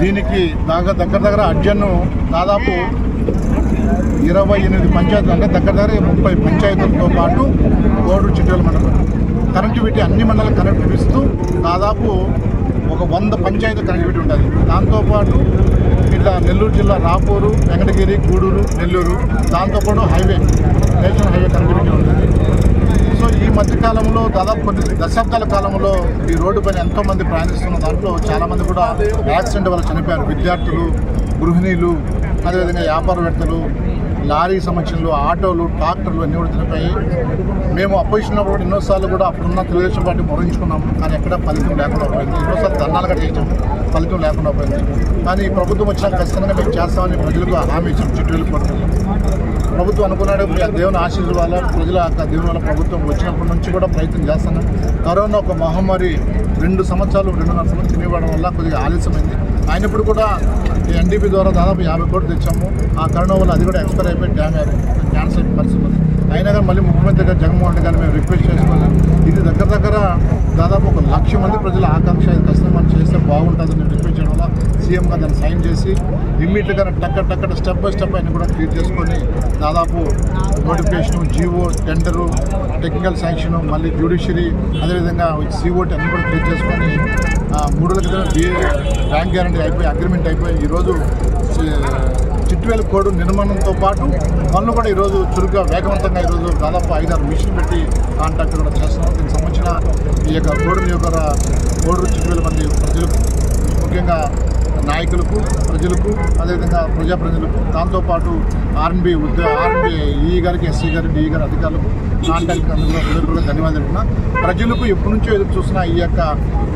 దీనికి దగ్గర అడ్జన్ను దాదాపు 28 పంచాయతీలు, అంటే దగ్గర 30 పంచాయతీలతో పాటు కోడూరు చిట్వేలు మండలం కనెక్టివిటీ అన్ని మండలాలకు కనెక్టివిటీ ఇస్తూ దాదాపు ఒక 100 పంచాయతీ కనెక్టివిటీ ఉంటుంది. దాంతోపాటు ఇట్లా నెల్లూరు జిల్లా రాపూరు, వెంకటగిరి, గూడూరు, నెల్లూరు, దాంతోపాటు హైవే, నేషనల్ హైవే కనెక్టివిటీ ఉంటుంది. సో ఈ మధ్యకాలంలో దాదాపు కొన్ని దశాబ్దాల కాలంలో ఈ రోడ్డు పైన ఎంతోమంది ప్రయాణిస్తున్న దాంట్లో చాలామంది కూడా యాక్సిడెంట్ వల్ల చనిపోయారు. విద్యార్థులు, గృహిణీలు, అదేవిధంగా వ్యాపారవేత్తలు, లారీ సంబంధించిన ఆటోలు, ట్రాక్టర్లు అన్నీ కూడా చనిపోయి మేము అపోజిషన్ ఉన్నప్పుడు ఎన్నోసార్లు కూడా అప్పుడున్న తెలుగుదేశం పార్టీ మొరించుకున్నాము, కానీ ఎక్కడ ఫలితం లేకుండా పోయింది. ఎన్నోసార్లు ధర్నాలు కూడా చేసాము, ఫలితం లేకుండా పోయింది. కానీ ఈ ప్రభుత్వం వచ్చినాక ఖచ్చితంగా మేము చేస్తామని ప్రజలకు హామీ ఇచ్చాం. చుట్టూ ప్రభుత్వం అనుకున్నాడు, దేవుని ఆశీస్సుల వల్ల, ప్రజల దేవుని వల్ల ప్రభుత్వం వచ్చినప్పటి నుంచి కూడా ప్రయత్నం చేస్తున్నాం. కరోనా ఒక మహమ్మారి 2 సంవత్సరాలు 2.5 సంవత్సరాలు తినివ్వడం వల్ల కొద్దిగా ఆలస్యమైంది. అయినప్పుడు కూడా ఎన్డీపీ ద్వారా దాదాపు 50 కోట్లు తెచ్చాము. ఆ కరోనా వల్ల అది కూడా ఎక్స్పైర్ అయిపోయి క్యాన్సర్ అయిన పరిస్థితి ఉంది. అయినా కానీ మళ్ళీ ముఖ్యమంత్రి గారు జగన్మోహన్ రెడ్డి గారు మేము రిక్వెస్ట్ చేసుకున్నాం. ఇది దగ్గర దాదాపు 1 లక్ష మంది ప్రజల ఆకాంక్ష, ఇది ఖచ్చితంగా మనం చేస్తే బాగుంటుందని రిక్వెస్ట్ చేయడం వల్ల సీఎం గారు దాన్ని సైన్ చేసి ఇమ్మీడియట్గా టక్కర్ స్టెప్ బై స్టెప్ అన్ని కూడా క్లియర్ చేసుకొని దాదాపు notification, GO, tender, technical sanction, మళ్ళీ జ్యుడిషియరీ, అదేవిధంగా సిఓటి అన్ని కూడా క్లియర్ చేసుకొని 3 రోజుల క్రితం బ్యాంక్ గ్యారంటీ అయిపోయి అగ్రిమెంట్ అయిపోయి ఈరోజు చిట్టువేలు కోడ్ నిర్మాణంతో పాటు పనులు కూడా ఈరోజు చురుగ్గా వేగవంతంగా ఈరోజు దాదాపు 5-6 మిషన్లు పెట్టి కాంట్రాక్ట్ కూడా చేస్తున్నాం. దీనికి సంబంధించిన ఈ యొక్క కోడు చిట్టువేలు మంది ప్రజలకు, ముఖ్యంగా నాయకులకు, ప్రజలకు, అదేవిధంగా ప్రజాప్రతినిధులకు, దాంతోపాటు ఆర్ఎన్బి ఈ గారికి, ఎస్సీ గారి, డిఈ గారి అధికారులకు, కాంట్రాక్ట్ అందరూ ధన్యవాదాలు చెప్తున్నా. ప్రజలకు ఎప్పటి నుంచో ఎదురు చూస్తున్న ఈ యొక్క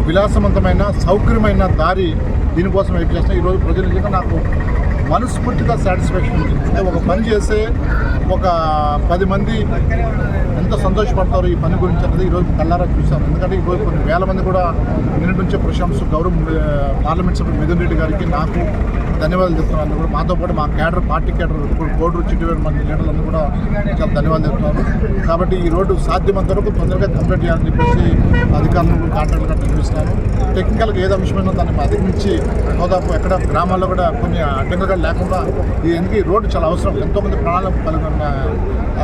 విలాసవంతమైన సౌకర్యమైన దారి దీనికోసం వెయిట్ చేస్తున్నా. ఈరోజు ప్రజల నిజంగా నాకు మనస్ఫూర్తిగా సాటిస్ఫాక్షన్ ఉంది. అంటే ఒక పని చేస్తే ఒక 10 మంది ఎంత సంతోషపడతారు ఈ పని గురించి అన్నది ఈరోజు కళ్ళారా చూశాను. ఎందుకంటే ఈరోజు కొన్ని వేల మంది కూడా నిన్నటి నుంచే ప్రశంస పార్లమెంట్ సభ్యులు మిథున్ రెడ్డి గారికి, నాకు ధన్యవాదాలు చెప్తున్నాను. కూడా మాతో పాటు మా క్యాడర్, పార్టీ క్యాడర్, ఇప్పుడు కోడూరు చిట్టువేలు మంది లీడర్లందరూ కూడా చాలా ధన్యవాదాలు చెప్తున్నాను. కాబట్టి ఈ రోడ్డు సాధ్యమంత వరకు తొందరగా కంప్లీట్ చేయాలని చెప్పేసి అధికారులకు, కాంట్రాక్టులు కూడా నిర్వహిస్తున్నాను. టెక్నికల్గా ఏది అంశమైనా దాన్ని అధిగమించి దాదాపు ఎక్కడ గ్రామాల్లో కూడా కొన్ని అడ్డంగా లేకుండా ఎందుకు ఈ రోడ్డు చాలా అవసరం. ఎంతోమంది ప్రాణాలకు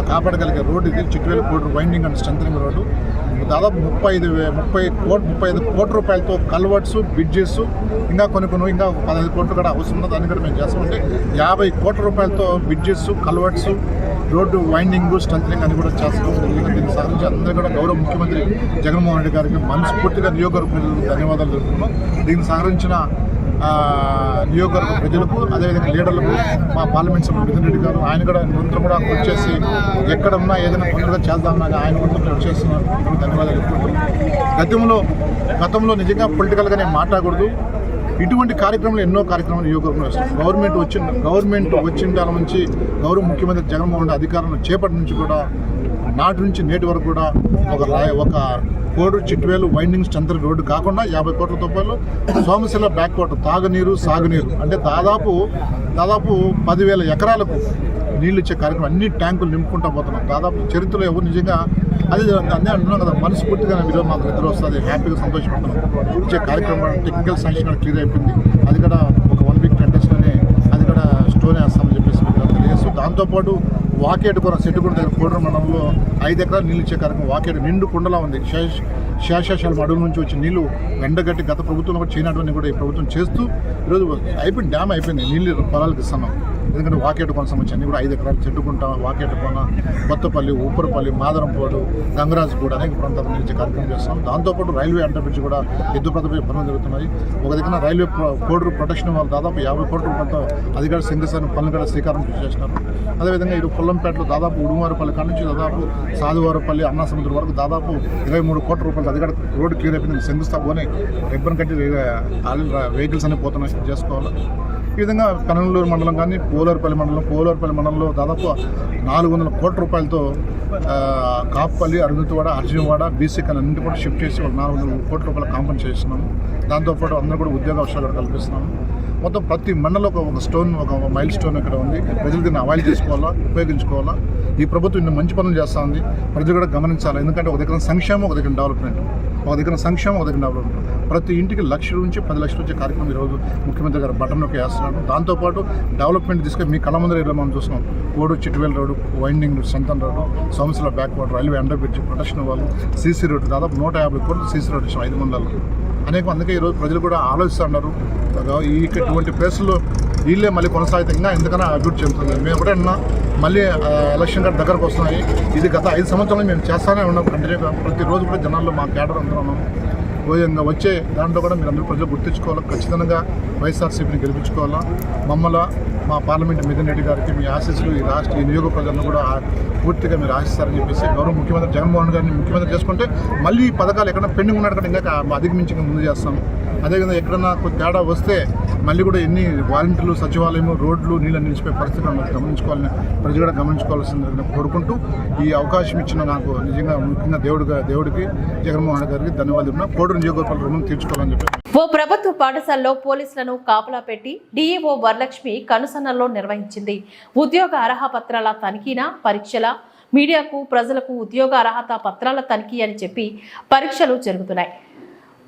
కాపాడగలిగే రోడ్డు ఇది. Chittuvelu Koduru widening and strengthening road. దాదాపు 35 కోట్ల రూపాయలతో కల్వర్ట్స్, బ్రిడ్జెస్, ఇంకా కొన్ని ఇంకా 15 కోట్లు కూడా అవసరం ఉంది. దాన్ని కూడా మేము చేస్తామంటే 50 కోట్ల రూపాయలతో bridges, culverts, road widening, strengthening అని కూడా చేస్తాం. దీనికి సాధించి అందరూ కూడా గౌరవ ముఖ్యమంత్రి జగన్మోహన్ రెడ్డి గారికి మనస్ఫూర్తిగా నియోజకవర్గ ప్రజలకు ధన్యవాదాలు తెలుపుతున్నాం. దీనికి సహకరించిన నియోజకవర్గ ప్రజలకు, అదేవిధంగా లీడర్లకు, మా పార్లమెంట్ సభ్యులు మిథున్ రెడ్డి గారు, ఆయన కూడా నిరంతరం కూడా వచ్చేసి ఎక్కడ ఉన్నా ఏదైనా తొందరగా చేద్దామని ఆయన కూడా వచ్చేస్తున్నారు. ధన్యవాదాలు చెప్పుకుంటున్నాను. గతంలో నిజంగా పొలిటికల్గా నేను మాట్లాడకూడదు. ఇటువంటి కార్యక్రమాలు ఎన్నో కార్యక్రమాలు నియోజకవర్గంలో వస్తాయి. గవర్నమెంట్ వచ్చిన కాలం నుంచి గౌరవ ముఖ్యమంత్రి జగన్మోహన్ రెడ్డి అధికారంలో చేపట్టి నుంచి కూడా నాటి నుంచి నేటి వరకు కూడా ఒక Koduru Chittuvelu winding strengthening road కాకుండా 50 కోట్ల రూపాయలు సోమశిల బ్యాక్ వాటర్, తాగునీరు, సాగునీరు, అంటే దాదాపు 10,000 ఎకరాలకు నీళ్ళు ఇచ్చే కార్యక్రమం. అన్ని ట్యాంకులు నింపుకుంటా పోతున్నాం. దాదాపు చరిత్రలో ఎవరు నిజంగా అదే అంటున్నాం కదా, మనస్ఫూర్తిగా ఈరోజు మాకు నిద్ర వస్తుంది, హ్యాపీగా సంతోషపడుతున్నాం. ఇచ్చే కార్యక్రమం టెక్నికల్ శాంక్షన్ కూడా క్లియర్ అయిపోయింది. అది కూడా ఒక 1 వీక్ కంటెస్ట్లోనే అది కూడా స్టోన్ వేస్తామని చెప్పేసి తెలియజేస్తూ, దాంతోపాటు వాకేట్ కూడా సెట్టుకుంట దగ్గర కోడూరు మండలంలో 5 ఎకరాలు నీళ్ళు ఇచ్చే కార్యక్రమం. వాకేట్ నిండు కుండలా ఉంది. శేషాశాల అడుగు నుంచి వచ్చి నీళ్లు ఎండగట్టి గత ప్రభుత్వంలో కూడా చేయనటువంటి కూడా ఈ ప్రభుత్వం చేస్తూ ఈరోజు అయిపోయింది, డ్యామ్ అయిపోయింది, నీళ్ళు పొలాలకు ఇస్తున్నాం. ఎందుకంటే వాకేట్ కొన సంబంధించి అన్ని కూడా 5 ఎకరాలు చెట్టుకుంటా, వాకేట్ కొన, కొత్తపల్లి, ఊపరపల్లి, మాదరంపోడు, గంగరాజు కూడా అనేక ప్రాంతాలు నిలిచే కార్యక్రమం చేస్తున్నాం. దాంతోపాటు రైల్వే అండర్ బ్రిడ్జ్ కూడా ఎద్దుప్రతపై పనులు జరుగుతున్నాయి. ఒక దగ్గర రైల్వే కోడూరు ప్రొటెక్షన్ వాళ్ళు దాదాపు 50 కోట్ల రూపాయలతో అధికార శంకసారి పనులు కూడా శ్రీకారం చేసినారు. అదేవిధంగా ఇది కొల్లంపేటలో దాదాపు ఉడుమారుపల్లి కాడ నుంచి దాదాపు సాధువారపల్లి, అన్నాసముద్రం వరకు దాదాపు 23 కోట్ల రూపాయలు అది కూడా రోడ్డు క్లియర్ అయిపోయింది. శంకుస్థాపనే రిబ్బన్ కట్టి వెహికల్స్ అన్ని పోతున్నాయి, చేసుకోవాలి. ఈ విధంగా పెనమలూరు మండలం కానీ పోలవరపల్లి మండలంలో దాదాపు 400 కోట్ల రూపాయలతో కాప్పల్లి, అరుణుతవాడ, అర్జునవాడ, బీసీ కానీ అన్నింటి కూడా షిఫ్ట్ చేసి 400 కోట్ల రూపాయలు కాంపన్సేట్ చేస్తున్నాము. దాంతోపాటు అందరూ కూడా ఉద్యోగ అవకాశాలు కూడా కల్పిస్తున్నాము. మొత్తం ప్రతి మండలం ఒక మైల్ స్టోన్ ఇక్కడ ఉంది. ప్రజలు దీన్ని అవైల్ చేసుకోవాలా, ఉపయోగించుకోవాలా. ఈ ప్రభుత్వం ఇన్ని మంచి పనులు చేస్తూ ఉంది, ప్రజలు కూడా గమనించాలి. ఎందుకంటే ఒక దగ్గర సంక్షేమం, ఒక దగ్గర డెవలప్మెంట్, ఒక దగ్గర డెవలప్మెంట్. ప్రతి ఇంటికి 1 లక్షల నుంచి 10 లక్షలు వచ్చే కార్యక్రమం ఈరోజు ముఖ్యమంత్రి గారు బటన్ నొక్కి వేస్తున్నాడు. దాంతోపాటు డెవలప్మెంట్ తీసుకొని మీ కళ్ళ ముందర ఇలా మనం చూస్తున్నాం. Koduru Chittuvelu road, widening strengthening road, Somasila back water, railway under bridge, protection వాళ్ళు, సీసీ రోడ్డు, దాదాపు 150 కోట్లు సీసీ రోడ్డు ఇచ్చాం 5 మండలాల్లో. అందుకే ఈరోజు ప్రజలు కూడా ఆలోచిస్తున్నారు. ఇటువంటి ప్లేసుల్లో వీళ్ళే మళ్ళీ కొనసాగితే ఇంకా ఎందుకన్నా అభివృద్ధి చెందుతుంది. మేము కూడా మళ్ళీ ఎలక్షన్ కార్డు దగ్గరకు వస్తున్నాయి. ఇది గత 5 సంవత్సరాలు మేము చేస్తూనే ఉన్నాం కంటిన్యూగా. ప్రతిరోజు కూడా జనాల్లో మా క్యాడర్ అందరూ ఉన్నాం. వచ్చే దాంట్లో కూడా మీరు అందరూ ప్రజలు గుర్తించుకోవాలి. ఖచ్చితంగా వైఎస్ఆర్సీపీని గెలిపించుకోవాలా. మమ్మల్ని మా పార్లమెంట్ మిథున్ రెడ్డి గారికి మీ ఆశీస్సులు ఈ నియోజక ప్రజలను కూడా పూర్తిగా మీరు ఆశిస్తారని చెప్పేసి గౌరవ ముఖ్యమంత్రి జగన్మోహన్ గారిని ముఖ్యమంత్రి చేసుకుంటే మళ్ళీ ఈ పథకాలు ఎక్కడైనా పెండింగ్ ఉన్నట్టు ఇంకా అధిగమించి ముందు చేస్తాం. అదేవిధంగా ఎక్కడన్నా కొంచెం తేడా వస్తే మళ్ళీ కూడా ఎన్ని వాలంటీర్లు సచివాలయం రోడ్లు నీళ్ళు నిలిచిపోయే పరిస్థితి గమనించుకోవాలని ప్రజలు కూడా గమనించుకోవాల్సిందని కోరుకుంటూ ఈ అవకాశం ఇచ్చిన నాకు నిజంగా ముఖ్యంగా దేవుడికి జగన్మోహన్ రెడ్డి గారికి ధన్యవాదాలు. కోడూరు నియోజకవర్గ రుణం తీర్చుకోవాలని చెప్పి ఓ ప్రభుత్వ పాఠశాలలో పోలీసులను కాపలా పెట్టి డీఈఓ వరలక్ష్మి కనుసన్నల్లో నిర్వహించింది. ఉద్యోగ అర్హత పత్రాల తనిఖీనా, పరీక్షల, మీడియాకు ప్రజలకు ఉద్యోగ అర్హత పత్రాల తనిఖీ అని చెప్పి పరీక్షలు జరుగుతున్నాయి.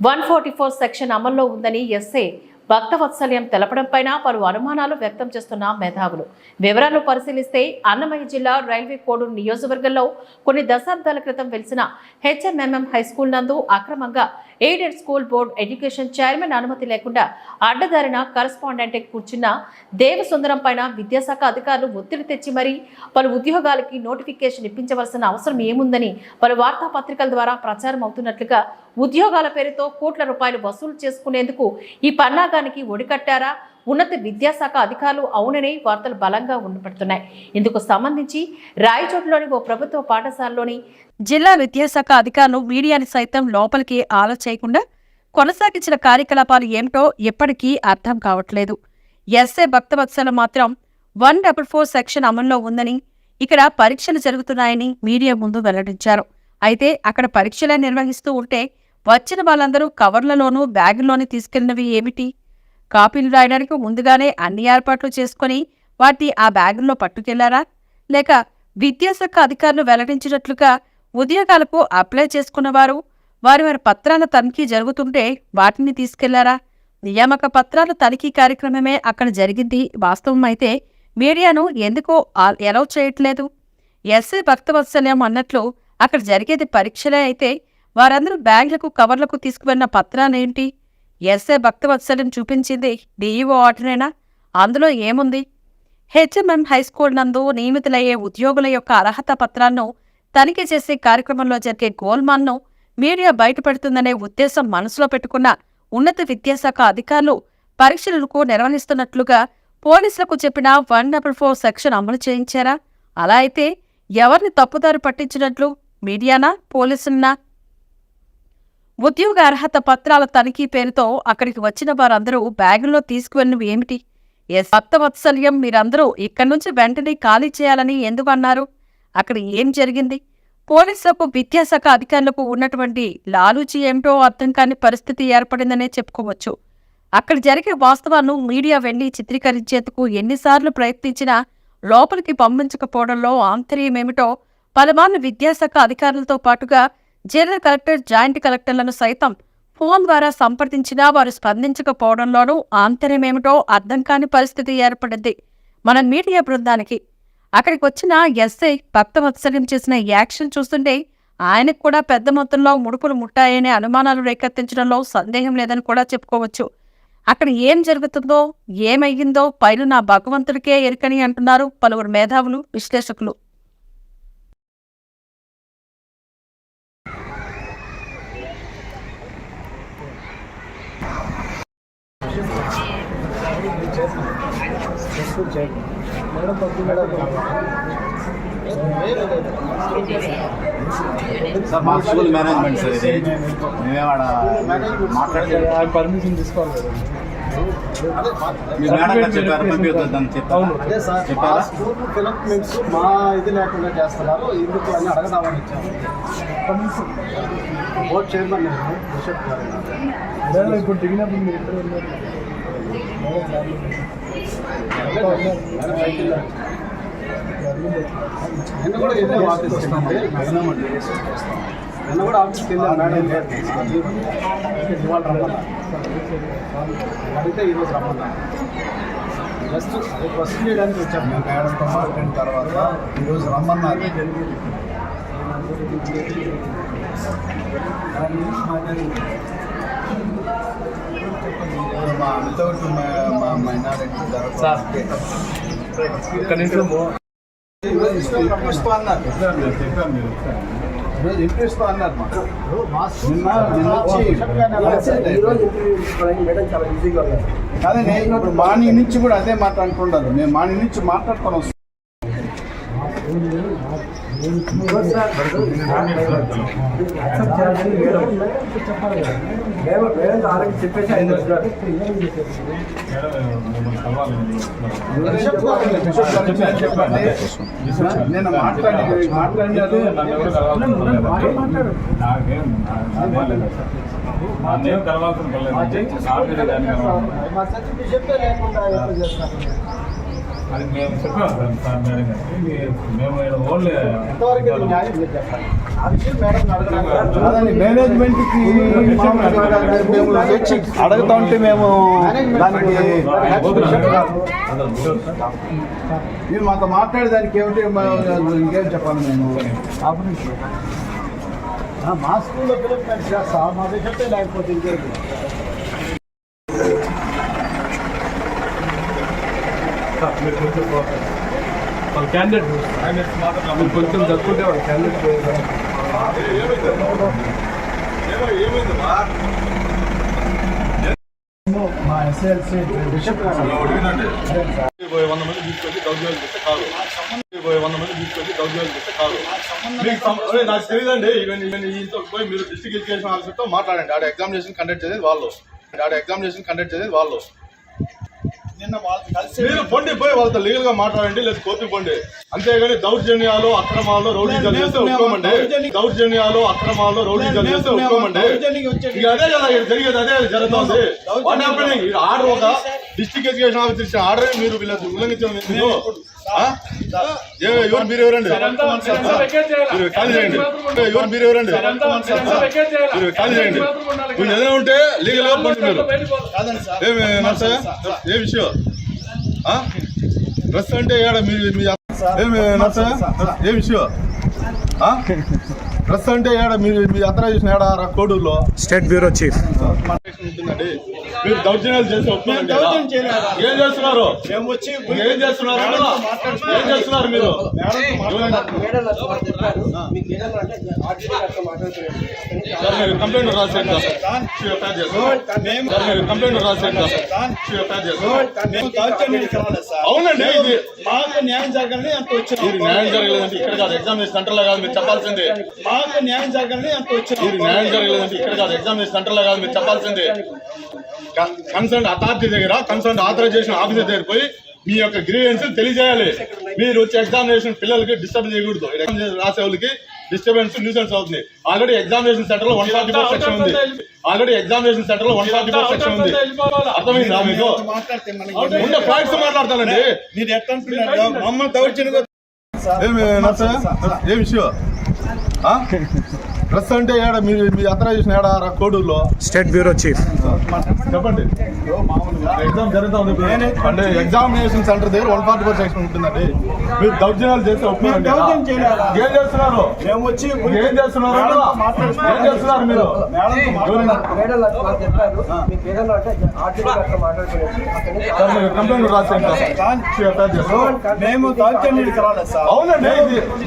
144 సెక్షన్ అమల్లో ఉందని ఎస్ఏ భక్తవత్సల్యం తెలపడంపైన పలు అనుమానాలు వ్యక్తం చేస్తున్న మేధావులు. వివరాలు పరిశీలిస్తే అన్నమయ్య జిల్లా రైల్వే కోడూరు నియోజకవర్గంలో కొన్ని దశాబ్దాల క్రితం వెలిసిన హెచ్ఎంఎంఎం హైస్కూల్ నందు అక్రమంగా aided school board education chairman అనుమతి లేకుండా అడ్డదారిన కరస్పాండెంట్ కూర్చున్న దేవసుందరం పైన విద్యాశాఖ అధికారులు ఒత్తిడి తెచ్చి మరీ పలు ఉద్యోగాలకి నోటిఫికేషన్ ఇప్పించవలసిన అవసరం ఏముందని పలు వార్తాపత్రికల ద్వారా ప్రచారం అవుతున్నట్లుగా ఉద్యోగాల పేరుతో కోట్ల రూపాయలు వసూలు చేసుకునేందుకు ఈ పన్నాగానికి ఒడికట్టారా ఉన్నత విద్యాశాఖ అధికారులు అవుననే వార్తలు బలంగా ఉండబడుతున్నాయి. ఇందుకు సంబంధించి రాయచోట్లోని ఓ ప్రభుత్వ పాఠశాలలోని జిల్లా విద్యాశాఖ అధికారులు మీడియాని సైతం లోపలికి చేయకుండా కొనసాగించిన కార్యకలాపాలు ఏమిటో ఎప్పటికీ అర్థం కావట్లేదు. ఎస్ఏ భక్తవత్సల మాత్రం 144 సెక్షన్ అమల్లో ఉందని, ఇక్కడ పరీక్షలు జరుగుతున్నాయని మీడియా ముందు వెల్లడించారు. అయితే అక్కడ పరీక్షలే నిర్వహిస్తూ ఉంటే వచ్చిన వాళ్ళందరూ కవర్లలోనూ బ్యాగుల్లోని తీసుకెళ్లినవి ఏమిటి? కాపీలు రాయడానికి ముందుగానే అన్ని ఏర్పాట్లు చేసుకుని వాటిని ఆ బ్యాగుల్లో పట్టుకెళ్లారా? లేక విద్యాశాఖ అధికారులు వెల్లడించినట్లుగా ఉద్యోగాలకు అప్లై చేసుకున్నవారు వారి పత్రాల తనిఖీ జరుగుతుంటే వాటిని తీసుకెళ్లారా? నియామక పత్రాల తనిఖీ కార్యక్రమమే అక్కడ జరిగింది వాస్తవం అయితే మీడియాను ఎందుకో ఎలౌ చేయట్లేదు? ఎస్ఏ భక్తవత్సల్యం అన్నట్లు అక్కడ జరిగేది పరీక్షలే అయితే వారందరూ బ్యాగ్లకు కవర్లకు తీసుకువెళ్లిన పత్రాలేంటి? ఎస్ఏ భక్తవత్సల్యం చూపించింది డీఈఓ ఆర్డరేనా? అందులో ఏముంది? హెచ్ఎంఎం హైస్కూల్ నందు నియమితులయ్యే ఉద్యోగుల యొక్క అర్హత పత్రాలను తనిఖీ చేసే కార్యక్రమంలో జరిగే గోల్మాల్ను మీడియా బయటపెడుతుందనే ఉద్దేశం మనసులో పెట్టుకున్న ఉన్నత విద్యాశాఖ అధికారులు పరీక్షలకు నిర్వహిస్తున్నట్లుగా పోలీసులకు చెప్పిన 144 సెక్షన్ అమలు చేయించారా? అలా అయితే ఎవరిని తప్పుదారి పట్టించినట్లు? మీడియానా, పోలీసులనా? ఉద్యోగ అర్హత పత్రాల తనిఖీ పేరుతో అక్కడికి వచ్చిన వారందరూ బ్యాగుల్లో తీసుకువెళ్ళినవి ఏమిటి? భక్తవత్సల్యం మీరందరూ ఇక్కడి నుంచి వెంటనే ఖాళీ చేయాలని ఎందుకు అన్నారు? అక్కడ ఏం జరిగింది? పోలీసులకు విద్యాశాఖ అధికారులకు ఉన్నటువంటి లాలూచి ఏమిటో అర్థం కాని పరిస్థితి ఏర్పడిందనే చెప్పుకోవచ్చు. అక్కడ జరిగే వాస్తవాలను మీడియా వెళ్లి చిత్రీకరించేందుకు ఎన్నిసార్లు ప్రయత్నించినా లోపలికి పంపించకపోవడంలో ఆంతర్యమేమిటో పలుమార్లు విద్యాశాఖ అధికారులతో పాటుగా జిల్లా కలెక్టర్, జాయింట్ కలెక్టర్లను సైతం ఫోన్ ద్వారా సంప్రదించినా వారు స్పందించకపోవడంలోనూ ఆంతర్యమేమిటో అర్థం కాని పరిస్థితి ఏర్పడింది మన మీడియా బృందానికి. అక్కడికి వచ్చిన ఎస్ఐ భక్తవత్సల్యం చేసిన యాక్షన్ చూస్తుంటే ఆయనకు కూడా పెద్ద మొత్తంలో ముడుపులు ముట్టాయనే అనుమానాలు రేకెత్తించడంలో సందేహం లేదని కూడా చెప్పుకోవచ్చు. అక్కడ ఏం జరుగుతుందో, ఏమయ్యిందో పైన నా భగవంతుడికే ఎరుకని అంటున్నారు పలువురు మేధావులు, విశ్లేషకులు. సార్ మా స్కూల్ మేనేజ్మెంట్ సార్ ఇది మేమేవాడ మాట్లాడి పర్మిషన్ తీసుకోవాలి కదా. మీ మేడం గారు చెప్పారు పంపించొద్దని చెప్పారు. అదే సార్, చెప్పారా? స్కూల్ డెవలప్మెంట్స్ మా ఇది లేకుండా చేస్తున్నారు, ఎందుకు అని అడగదామని ఇచ్చాము. బోర్డు చైర్మన్ బిషప్ గారు ఇప్పుడు దిగినప్పుడు మీరు ఎక్కడ ఉన్నారు? నిన్న కూడా వెళ్ళాము ఆఫీస్కి. నిన్న కూడా ఆఫీస్కి వెళ్ళాము మేడం ఇవాళ రమ్మన్నా అడిగితే ఈరోజు రమ్మన్నా. జస్ట్ అది ప్రొసీడ్ చేయడానికి వచ్చాము. మేము మేడంతో మాట్లాడిన తర్వాత ఈరోజు రమ్మన్నారు. మా వితౌట్ మా మైనారిటీ ఇక్కడ నుంచి చెప్పాను మీరు. ఈరోజు ఇంటర్వ్యూ ఇస్తా అన్నారు నిన్న వచ్చి ఈరోజు ఇంటర్వ్యూ తీసుకోవడానికి మేడం చాలా బిజీగా ఉన్నారు. కాదండి, ఇప్పుడు మార్నింగ్ నుంచి కూడా అదే మాట అనుకుంటారు. మేము మార్నింగ్ నుంచి మాట్లాడుకొని వస్తాం. మేడం ఆల్రెడీ చెప్పేసి ఆయన వచ్చినారు. నేను మాట్లాడినది నాకేం కలవాల్సిన అది మేము చెప్పాం సార్ మేడం గారికి. మేము ఓన్లీ మేనేజ్మెంట్ కి మేము వచ్చి అడుగుతా ఉంటే మేము దానికి మీరు మాతో మాట్లాడేదానికి ఏమిటి ఇంకేం చెప్పాలి మేము మా స్కూల్లో డెవలప్మెంట్ చేస్తా మా చెప్తే లేకపోతే ఇంకేంటి మీరు కొంచెం వాళ్ళ క్యాండిడేట్ మాత్రం మీరు కొంచెం జరుపుకుంటే వాళ్ళ క్యాండిడేట్ మా ఎస్ఎల్సీ బిషప్ 100 మంది తీసుకొచ్చి దౌర్జన్యాలు చేస్తే కాదు. 100 మంది తీసుకొచ్చి దౌర్జన్యాలు చేస్తే కాదు. నాకు తెలియదండి. ఈతో పోయి మీరు డిస్ట్రిక్ట్ ఎడ్యుకేషన్ ఆఫీసర్తో మాట్లాడండి. ఆడ ఎగ్జామినేషన్ కండక్ట్ చేసేది వాళ్ళు. నిన్న వాళ్ళకి కలిసి మీరు పొండి పోయి వాళ్ళతో లీగల్ గా మాట్లాడండి, లేదా కోర్టుకు పోండి. అంతేగాని దౌర్జన్యాలు అక్రమాలు రౌడీజాలు చేస్తే ఒప్పుకోమండి. ఇక అదే కదా ఇక్కడ జరిగేది, అదే జరుగుతుంది. ఆర్డర్ ఒక డిస్ట్రిక్ట్ ఎడ్యుకేషన్ ఆఫీసర్ ఇచ్చిన ఆర్డర్ మీరు ఉల్లంఘించండి. మీరెవరండి? మీరు ఖాళీ చేయండి. మీరెవరండి? మీరు ఖాళీ చేయండి. మీరు ఏదైనా ఉంటే లీగల్ గా పండి. మీరు ఏ విషయం డ్రెస్ అంటే ఏ విషయం డ్రెస్ అంటే మీ అథరైజేషన్ ఏడా కోడూరులో స్టేట్ బ్యూరో చీఫ్ ఉంటుందండి. మీరు దౌర్జన్యాలు చేసి ఏం చేస్తున్నారు? మీరు కంప్లైంట్ రాసేయండి. అవునండి, ఇది మాకు న్యాయం జరగాలని అంత వచ్చింది. న్యాయం జరగలేదంటే ఇక్కడ కాదు, ఎగ్జామినేషన్ సెంటర్ లో కాదు, మీరు చెప్పాల్సిందే. మాకు న్యాయం జరగాలని అంత వచ్చింది. న్యాయం జరగలేదంటే ఇక్కడ కాదు, ఎగ్జామినేషన్ సెంటర్ లో కాదు, మీరు చెప్పాల్సిందే. కన్సర్న్ అథారిటీ దగ్గర, కన్సర్న్ ఆథరైజేషన్ ఆఫీసర్ దగ్గర పోయి మీ యొక్క గ్రీవెన్స్ తెలియజేయాలి. మీరు వచ్చి ఎగ్జామినేషన్ పిల్లలకి డిస్టర్బ్ చేయకూడదు. ఎగ్జామినేషన్ రాసే వాళ్ళకి డిస్టర్బెన్స్ న్యూసెన్స్ అవుతుంది. ఆల్రెడీ ఎగ్జామినేషన్ సెంటర్ లో 144 సెక్షన్ ఉంది. అర్థమైందా మీకు? ఉండే ఫ్యాక్ట్స్ మాట్లాడతానండి. మీరు ఎట్లా మమ్మల్ని దౌర్జన్యంగా ఏ విషయం డ్రెస్ అంటే మీ అథరైజేషన్ ఏడా కోడూరులో స్టేట్ బ్యూరో చీఫ్ చెప్పండి. ఎగ్జామ్ జరుగుతా ఉంది అంటే ఎగ్జామినేషన్ సెంటర్ దగ్గర 144 సెక్షన్ ఉంటుందండి. మీరు దౌర్జన్యాలు చేస్తే ఒప్పుకోండి. ఏం చేస్తున్నారు? ఏం చేస్తున్నారు మీరు? కంప్లైంట్ రాసేయండి. మేము దౌర్జన్యానికి రాలేదు సార్. అవునండి,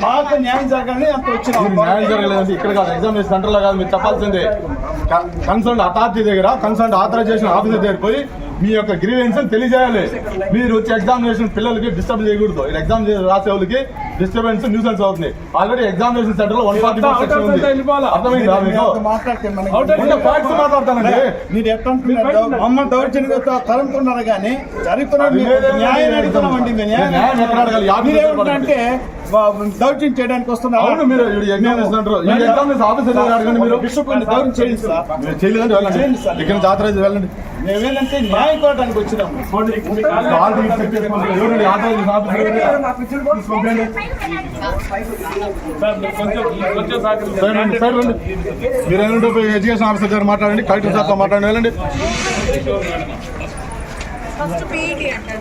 మాకు న్యాయం జరగాలని అంత వచ్చిన న్యాయం జరగలేదంటే ఇక్కడ కాదు, ఎగ్జామినేషన్ సెంటర్ లో కాదు, మీరు చెప్పాల్సిందే. కన్సర్న్ అథారిటీ దగ్గర, కన్సర్న్ ఆథరైజేషన్ ఆఫీసర్ దగ్గర పోయి మీ యొక్క గ్రీవెన్స్ తెలియజేయాలి. మీరు వచ్చి ఎగ్జామినేషన్ పిల్లలకి డిస్టర్బ్ చేయకూడదు. ఎగ్జామ్ రాసే వాళ్ళకి డిస్టర్బెన్స్ న్యూసెన్స్ అవుతుంది. ఆల్రెడీ ఎగ్జామినేషన్ సెంటర్ లో 144 సెక్షన్ ఉంది. అర్థమైందా మీకు? ఫ్యాక్ట్స్ మాట్లాడతానండి. మీరు ఎట్లా మమ్మల్ని దౌర్జన్యంగా తరుముకున్నారు కానీ జరుగుతున్నారు. న్యాయం అడుగుతున్నామండి. న్యాయం ఎక్కడ అడగాలి? అంటే దౌర్జన్యం చేయడానికి వస్తున్నారు. అవును, మీరు ఎగ్జామినేషన్ ఆఫీసర్ దగ్గర అడగండి. మీరు దౌర్జన్యం చేయండి సార్. చేయలేదండి, వెళ్ళండి. ఇక్కడ జాతర వెళ్ళండి. మేమేంటంటే న్యాయం కోరడానికి వచ్చినాము. మీరు ఏంటంటే ఎడ్యుకేషన్ ఆఫీసర్ దగ్గర మాట్లాడండి, కలెక్టర్ సార్తో మాట్లాడండి, వెళ్ళండి. ఫస్ట్ పీఈటీ అంటే